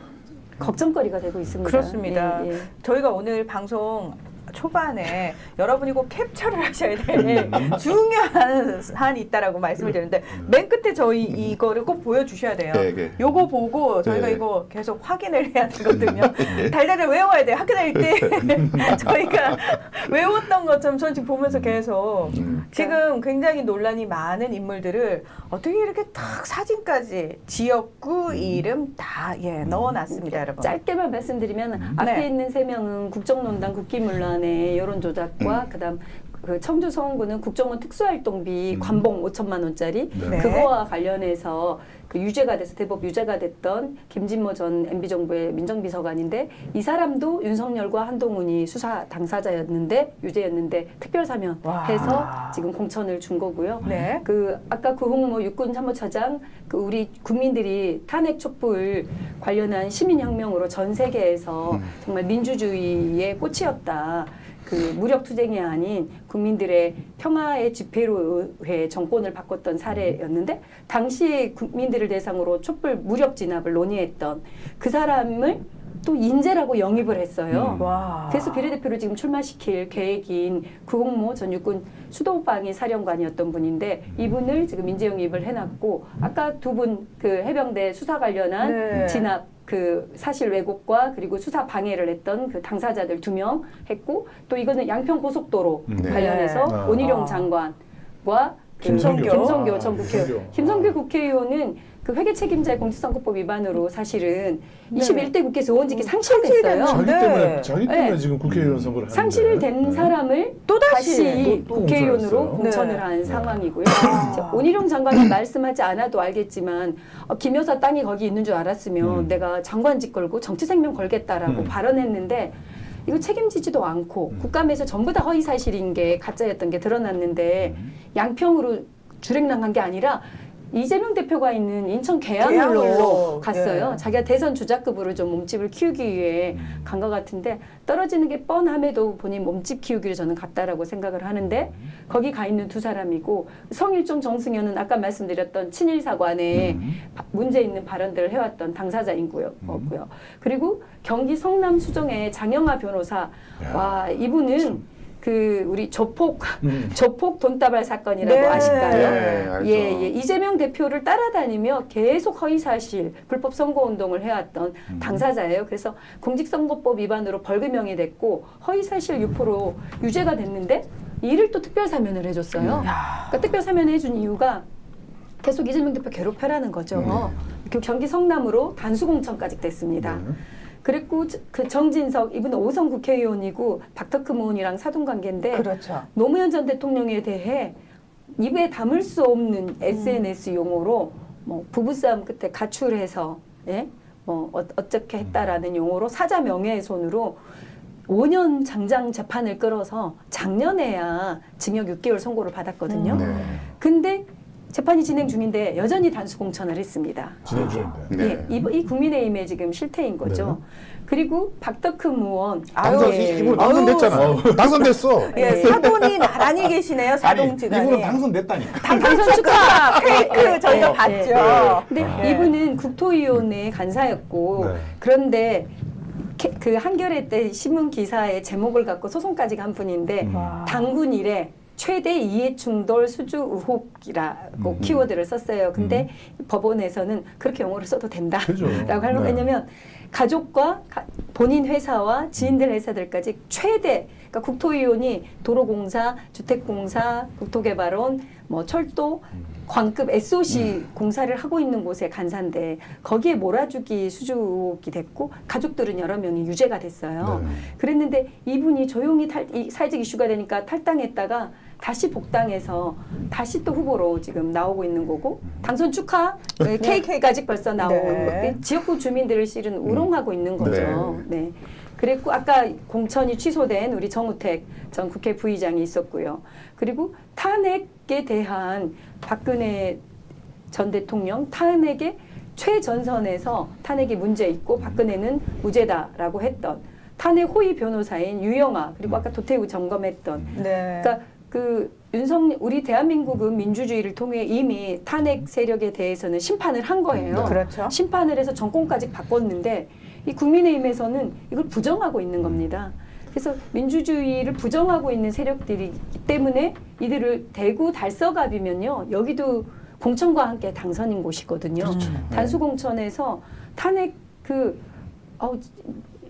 걱정거리가 되고 있습니다. 그렇습니다. 예, 예. 저희가 오늘 방송 초반에 여러분이 꼭 캡처를 하셔야 될 중요한 사안이 있다라고 말씀을 드렸는데 맨 끝에 저희 이거를 꼭 보여주셔야 돼요. 네, 네. 요거 보고 저희가 네. 이거 계속 확인을 해야 되거든요. 달달달 외워야 돼요. 학교 다닐 때 저희가 외웠던 것처럼 전 지금 보면서 계속 지금 굉장히 논란이 많은 인물들을 어떻게 이렇게 딱 사진까지 지역구 이름 다 넣어놨습니다, 여러분. 짧게만 말씀드리면 앞에 네. 있는 세 명은 국정농단 국기문란의 여론 조작과 그다음 그 청주 소원구는 국정원 특수활동비 관봉 5천만 원짜리 네. 그거와 관련해서 그 유죄가 돼서 대법 유죄가 됐던 김진모 전 MB정부의 민정비서관인데 이 사람도 윤석열과 한동훈이 수사 당사자였는데 유죄였는데 특별사면해서 와. 지금 공천을 준 거고요. 네. 그 아까 구홍모 육군 참모차장 그 우리 국민들이 탄핵 촛불 관련한 시민혁명으로 전 세계에서 정말 민주주의의 꽃이었다. 그 무력 투쟁이 아닌 국민들의 평화의 집회로 의해 정권을 바꿨던 사례였는데 당시 국민들을 대상으로 촛불 무력 진압을 논의했던 그 사람을 또 인재라고 영입을 했어요. 와. 그래서 비례대표를 지금 출마시킬 계획인 구홍모 전 육군 수도방위 사령관이었던 분인데 이분을 지금 인재 영입을 해놨고 아까 두 분 그 해병대 수사 관련한 네. 진압 그 사실 왜곡과 그리고 수사 방해를 했던 그 당사자들 2명 했고 또 이거는 양평 고속도로 네. 관련해서 네. 온희룡 아. 장관과 그 김성교. 김성교 아, 전 국회의원. 김성교. 김성교 국회의원은 그 회계 책임자의 공직선거법 위반으로 사실은 네. 21대 국회에서 의원직이 상실됐어요. 상실됐는데. 자기 때문에 네. 지금 국회의원 선거를 하는데 상실된 네. 사람을 또다시 또 국회의원으로 공천했어요. 공천을 네. 한 상황이고요. 자, 온희룡 장관은 말씀하지 않아도 알겠지만 김 여사 땅이 거기 있는 줄 알았으면 내가 장관직 걸고 정치 생명 걸겠다라고 발언했는데 이거 책임지지도 않고 국감에서 전부 다 허위 사실인 게 가짜였던 게 드러났는데 양평으로 주랭랑한 게 아니라 이재명 대표가 있는 인천 계양을로 계양을로, 갔어요. 네. 자기가 대선 주자급으로 좀 몸집을 키우기 위해 간 것 같은데 떨어지는 게 뻔함에도 본인 몸집 키우기를 저는 갔다라고 생각을 하는데 거기 가 있는 두 사람이고 성일종 정승현은 아까 말씀드렸던 친일사관에 문제 있는 발언들을 해왔던 당사자인 거고요. 그리고 경기 성남 수정의 장영하 변호사 와 이분은 그 우리 조폭 돈다발 사건이라고 네. 아실까요? 네, 알죠. 예, 이재명 대표를 따라다니며 계속 허위사실, 불법 선거운동을 해왔던 당사자예요. 그래서 공직선거법 위반으로 벌금형이 됐고 허위사실 유포로 유죄가 됐는데 이를 또 특별사면을 해줬어요. 그러니까 특별사면을 해준 이유가 계속 이재명 대표 괴롭혀라는 거죠. 그 경기 성남으로 단수공천까지 됐습니다. 그리고 그 정진석 이분은 5선 국회의원이고 박터크 의원이랑 사돈관계인데 그렇죠. 노무현 전 대통령에 대해 입에 담을 수 없는 SNS 용어로 뭐 부부싸움 끝에 가출해서 뭐 어떻게 했다라는 용어로 사자 명예훼손으로 5년 장장 재판을 끌어서 작년에야 징역 6개월 선고를 받았거든요. 네. 근데 재판이 진행 중인데 여전히 단수 공천을 했습니다. 진행 중인데. 네. 예, 이 국민의힘의 지금 실태인 거죠. 그리고 박덕흠 의원 이분 당선됐잖아. 당선됐어. 예, 사돈이 나란히 계시네요. 아니, 사동지간이. 이분은 당선됐다니까. 당선 축하 페이크 저희가 예, 봤죠. 근데 네. 이분은 국토위원회 간사였고 네. 그런데 그 한겨레 때 신문 기사의 제목을 갖고 소송까지 간 분인데 와. 당군 이래 최대 이해충돌 수주 의혹이라고 키워드를 썼어요. 근데 법원에서는 그렇게 용어를 써도 된다라고 그죠. 하는 거 네. 왜냐면 가족과 본인 회사와 지인들 회사들까지 최대, 그러니까 국토위원이 도로공사, 주택공사, 국토개발원, 뭐 철도, 광급 SOC 공사를 하고 있는 곳에 간사인데 거기에 몰아주기 수주이 됐고 가족들은 여러 명이 유죄가 됐어요. 네. 그랬는데 이분이 조용히 이 사회적 이슈가 되니까 탈당했다가 다시 복당해서 다시 또 후보로 지금 나오고 있는 거고 당선 축하 케이크까지 벌써 나오고 네. 지역구 주민들을 실은 우롱하고 있는 거죠. 네. 그랬고 아까 공천이 취소된 우리 정우택 전 국회 부의장이 있었고요. 그리고 탄핵에 대한 박근혜 전 대통령 탄핵의 최전선에서 탄핵이 문제 있고 박근혜는 무죄다라고 했던 탄핵 호위 변호사인 유영아 그리고 아까 도태우 점검했던 네. 그러니까 우리 대한민국은 민주주의를 통해 이미 탄핵 세력에 대해서는 심판을 한 거예요. 그렇죠. 심판을 해서 정권까지 바꿨는데 이 국민의힘에서는 이걸 부정하고 있는 겁니다. 그래서 민주주의를 부정하고 있는 세력들이기 때문에 이들을 대구 달서갑이면요. 여기도 공천과 함께 당선인 곳이거든요. 단수공천에서 탄핵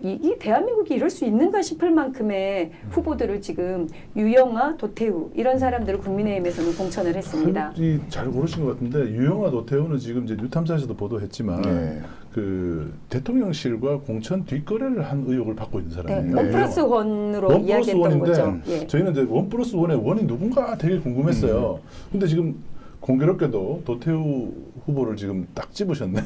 이 대한민국이 이럴 수 있는가 싶을 만큼의 후보들을 지금 유영아, 도태우 이런 사람들을 국민의힘에서는 공천을 했습니다. 잘 고르신 것 같은데 유영아 도태우는 지금 이제 뉴탐사에서도 보도했지만 네. 그 대통령실과 공천 뒷거래를 한 의혹을 받고 있는 사람이에요. 원 플러스 원으로 이야기했던 거죠. 예. 저희는 이제 원 플러스 원의 원이 누군가 되게 궁금했어요. 근데 지금 공교롭게도 도태우 후보를 지금 딱 집으셨네.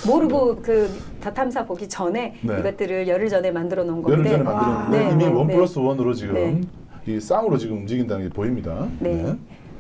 모르고 그 다탐사 보기 전에 네. 이것들을 열흘 전에 만들어 놓은 건데 열흘 전에 만들었는데 이미 원 플러스 원으로 지금 네. 이 쌍으로 지금 움직인다는 게 보입니다. 네.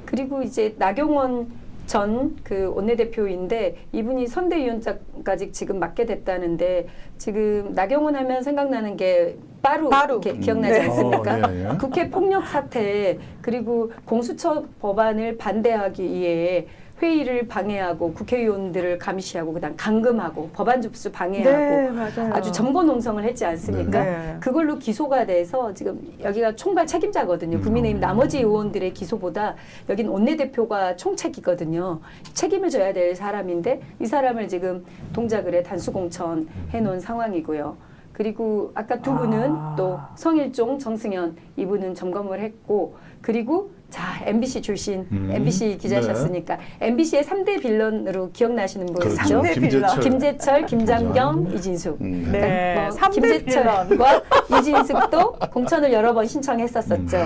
그리고 이제 나경원 전 그 원내대표인데 이분이 선대위원장까지 지금 맡게 됐다는데 지금 나경원 하면 생각나는 게 빠루. 기억나지 네. 않습니까? 국회 폭력 사태 그리고 공수처 법안을 반대하기 위해 회의를 방해하고 국회의원들을 감시하고 그다음 감금하고 법안 접수 방해하고 네, 맞아요. 아주 점거농성을 했지 않습니까? 네. 그걸로 기소가 돼서 지금 여기가 총괄 책임자거든요. 국민의힘 나머지 의원들의 기소보다 여긴 원내대표가 총책이거든요. 책임을 져야 될 사람인데 이 사람을 지금 동작을 해 단수공천 해놓은 상황이고요. 그리고 아까 두 분은 또 성일종, 정승현 이분은 점검을 했고 그리고 자 MBC 출신 MBC 기자셨으니까 MBC의 3대 빌런으로 기억나시는 분 그렇죠. 있죠? 3대 빌런. 김재철, 김장겸, 이진숙. 네. 뭐 3대 빌런. 김재철과 이진숙도 공천을 여러 번 신청했었었죠.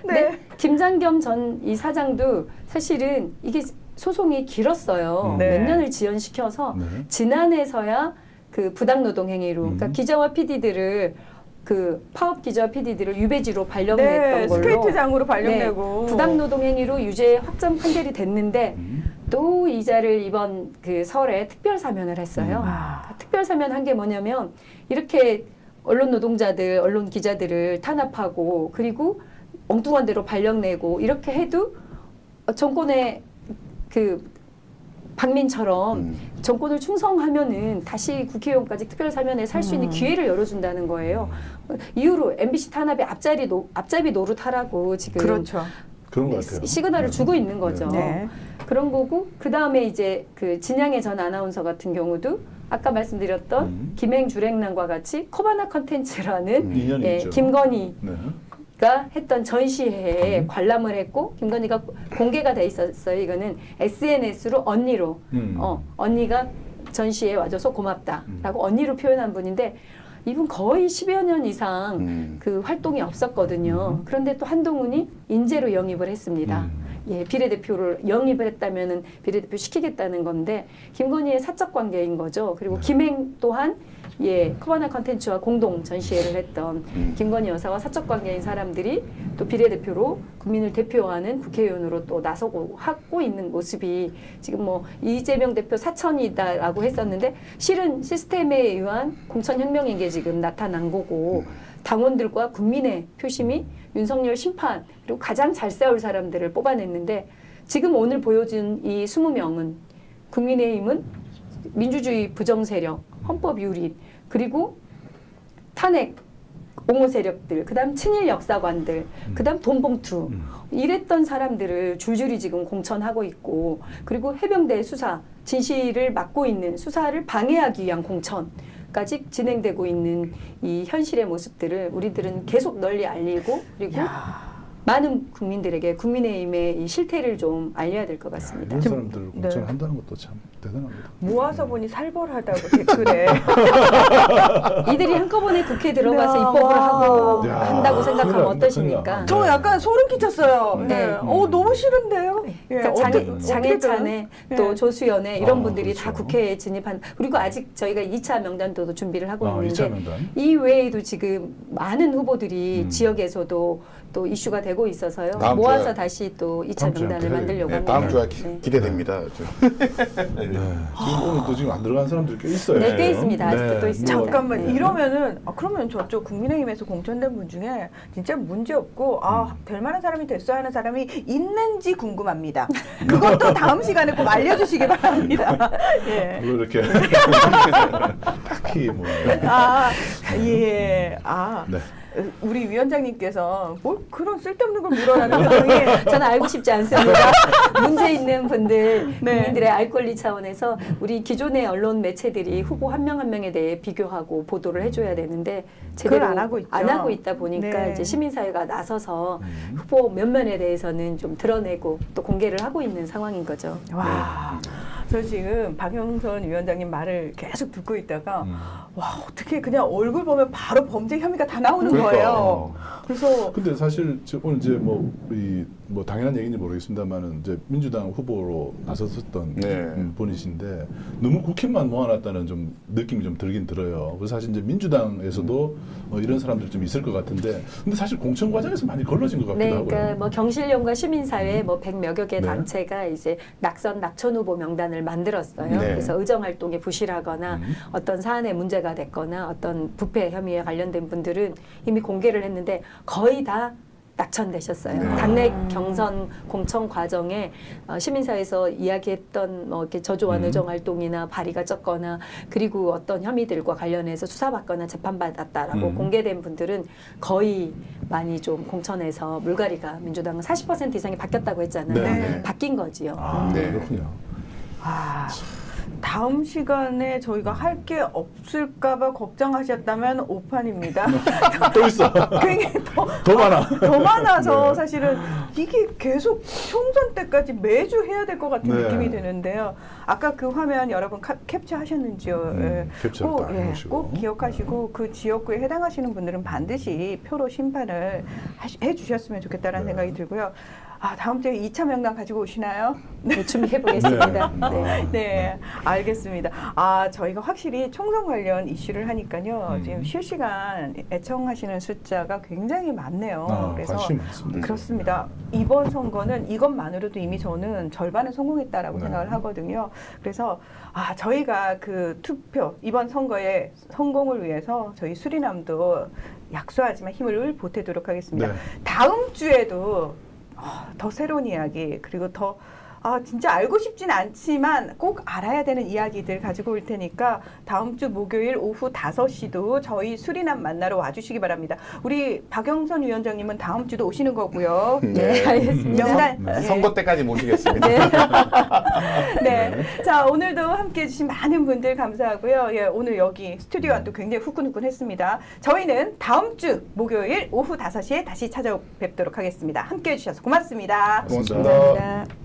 근데 김장겸 전 이 사장도 사실은 이게 소송이 길었어요. 네. 몇 년을 지연시켜서 네. 지난해서야 그 부당노동 행위로 그러니까 기자와 PD들을 그 파업 기자와 PD들을 유배지로 발령냈던 네, 걸로 스케이트장으로 발령내고 네, 부당노동 행위로 유죄 확정 판결이 됐는데 또 이자를 이번 그 설에 특별 사면을 했어요. 특별 사면한 게 뭐냐면 이렇게 언론 노동자들, 언론 기자들을 탄압하고 그리고 엉뚱한 대로 발령내고 이렇게 해도 정권의 그 박민처럼 정권을 충성하면은 다시 국회의원까지 특별 사면에 살 수 있는 기회를 열어준다는 거예요. 이후로 MBC 탄압에 앞잡이 노릇하라고 지금 그렇죠. 그런 것 같아요. 시그널을 주고 있는 거죠. 네. 그런 거고 그 다음에 이제 그 진양의 전 아나운서 같은 경우도 아까 말씀드렸던 김행주랭랑과 같이 코바나 컨텐츠라는 인연이 있죠. 김건희 네. 가 했던 전시회에 관람을 했고 김건희가 공개가 돼 있었어요. 이거는 SNS로 언니로 언니가 전시회에 와줘서 고맙다라고 언니로 표현한 분인데 이분 거의 10여 년 이상 그 활동이 없었거든요. 그런데 또 한동훈이 인재로 영입을 했습니다. 예, 비례대표를 영입을 했다면은 비례대표 시키겠다는 건데 김건희의 사적 관계인 거죠. 그리고 김행 또한 코바나 컨텐츠와 공동 전시회를 했던 김건희 여사와 사적 관계인 사람들이 또 비례대표로 국민을 대표하는 국회의원으로 또 나서고 하고 있는 모습이 지금 뭐 이재명 대표 사천이다라고 했었는데 실은 시스템에 의한 공천혁명인 게 지금 나타난 거고 당원들과 국민의 표심이 윤석열 심판 그리고 가장 잘 싸울 사람들을 뽑아냈는데 지금 오늘 보여준 이 20명은 국민의힘은 민주주의 부정세력, 헌법 유린, 그리고 탄핵 옹호 세력들, 그다음 친일 역사관들, 그다음 돈봉투 이랬던 사람들을 줄줄이 지금 공천하고 있고 그리고 해병대 수사 진실을 맡고 있는 수사를 방해하기 위한 공천 까지 진행되고 있는 이 현실의 모습들을 우리들은 계속 널리 알리고 그리고 많은 국민들에게 국민의힘의 이 실태를 좀 알려야 될 것 같습니다. 이런 사람들을 네. 공천한다는 것도 참 대단합니다. 모아서 보니 살벌하다고 댓글에. 이들이 한꺼번에 국회에 들어가서 네, 입법을 와. 하고 야, 한다고 생각하면 큰일 납니다, 어떠십니까? 큰일 납니다. 저 약간 소름 끼쳤어요. 네. 네. 너무 싫은데요. 예, 그러니까 어떻게 장해찬에 네. 또 조수연에 이런 분들이 그렇죠. 다 국회에 진입한 그리고 아직 저희가 2차 명단도 준비를 하고 2차 있는데 명단. 이 외에도 지금 많은 후보들이 지역에서도 또 이슈가 되고 있어서요. 다음 모아서 주에- 다시 또 2차 다음 주에 명단을 한번 만들려고 네, 합니다. 다음 주에 네. 기대됩니다. 네. 지금 오늘도 지금 안 들어간 사람들 꽤 있어요. 네, 꽤 있습니다. 아직도 또 있습니다. 잠깐만 네. 이러면은 그러면 저쪽 국민의힘에서 공천된 분 중에 진짜 문제 없고 될 만한 사람이 됐어야 하는 사람이 있는지 궁금합니다. 그것도 다음 시간에 꼭 알려주시기 바랍니다. 예. 물론 이렇게 딱히 뭐 예. 네. 우리 위원장님께서 뭘 그런 쓸데없는 걸 물어라는 표정이 저는 알고 싶지 않습니다. 문제 있는 분들 네. 국민들의 알 권리 차원에서 우리 기존의 언론 매체들이 후보 한 명 한 명에 대해 비교하고 보도를 해줘야 되는데 제대로 그걸 안 하고 있죠. 안 하고 있다 보니까 네. 이제 시민사회가 나서서 후보 면면에 대해서는 좀 드러내고 또 공개를 하고 있는 상황인 거죠. 와. 저 지금 박영선 위원장님 말을 계속 듣고 있다가 와 어떻게 그냥 얼굴 보면 바로 범죄 혐의가 다 나오는 그러니까. 거예요. 그래서 근데 사실 오늘 이제 뭐 당연한 얘기인지 모르겠습니다만은 이제 민주당 후보로 나섰었던 네. 분이신데 너무 국힘만 모아놨다는 좀 느낌이 좀 들긴 들어요. 그래서 사실 이제 민주당에서도 이런 사람들 좀 있을 것 같은데 근데 사실 공천 과정에서 많이 걸러진 것 같기도 네, 하고요. 그러니까 뭐 경실련과 시민사회 뭐 100여 개 네. 단체가 이제 낙천 후보 명단을 만들었어요. 네. 그래서 의정 활동에 부실하거나 어떤 사안에 문제가 됐거나 어떤 부패 혐의에 관련된 분들은 이미 공개를 했는데 거의 다 낙천되셨어요. 네. 당내 경선 공천 과정에 시민사회에서 이야기했던 뭐 이렇게 저조한 의정 활동이나 발의가 적거나 그리고 어떤 혐의들과 관련해서 수사받거나 재판받았다라고 공개된 분들은 거의 많이 좀 공천에서 물갈이가 민주당은 40% 이상이 바뀌었다고 했잖아요. 네. 바뀐 거지요. 아, 네. 그렇군요. 다음 시간에 저희가 할 게 없을까봐 걱정하셨다면 오판입니다. 또 있어. 굉장히 더 많아. 더 많아서 네. 사실은 이게 계속 총선 때까지 매주 해야 될 것 같은 네. 느낌이 드는데요. 아까 그 화면 여러분 캡처하셨는지요? 예. 캡처를 꼭, 딱 해놓으시고. 꼭 기억하시고 그 지역구에 해당하시는 분들은 반드시 표로 심판을 해주셨으면 좋겠다는 네. 생각이 들고요. 다음 주에 2차 명단 가지고 오시나요? 네, 준비해 보겠습니다. 네. 네, 알겠습니다. 저희가 확실히 총선 관련 이슈를 하니까요. 지금 실시간 애청하시는 숫자가 굉장히 많네요. 그래서 관심 많습니다. 그렇습니다. 이번 선거는 이것만으로도 이미 저는 절반은 성공했다라고 네. 생각을 하거든요. 그래서 저희가 그 투표 이번 선거의 성공을 위해서 저희 수리남도 약소하지만 힘을 보태도록 하겠습니다. 네. 다음 주에도 더 새로운 이야기 그리고 더 진짜 알고 싶진 않지만 꼭 알아야 되는 이야기들 가지고 올 테니까 다음 주 목요일 오후 5시도 저희 수리남 만나러 와주시기 바랍니다. 우리 박영선 위원장님은 다음 주도 오시는 거고요. 네, 알겠습니다. 명단 선거 때까지 모시겠습니다. 네. 자, 오늘도 함께 해주신 많은 분들 감사하고요. 예, 오늘 여기 스튜디오가 또 굉장히 후끈후끈했습니다. 저희는 다음 주 목요일 오후 5시에 다시 찾아뵙도록 하겠습니다. 함께 해주셔서 고맙습니다. 고맙습니다. 감사합니다.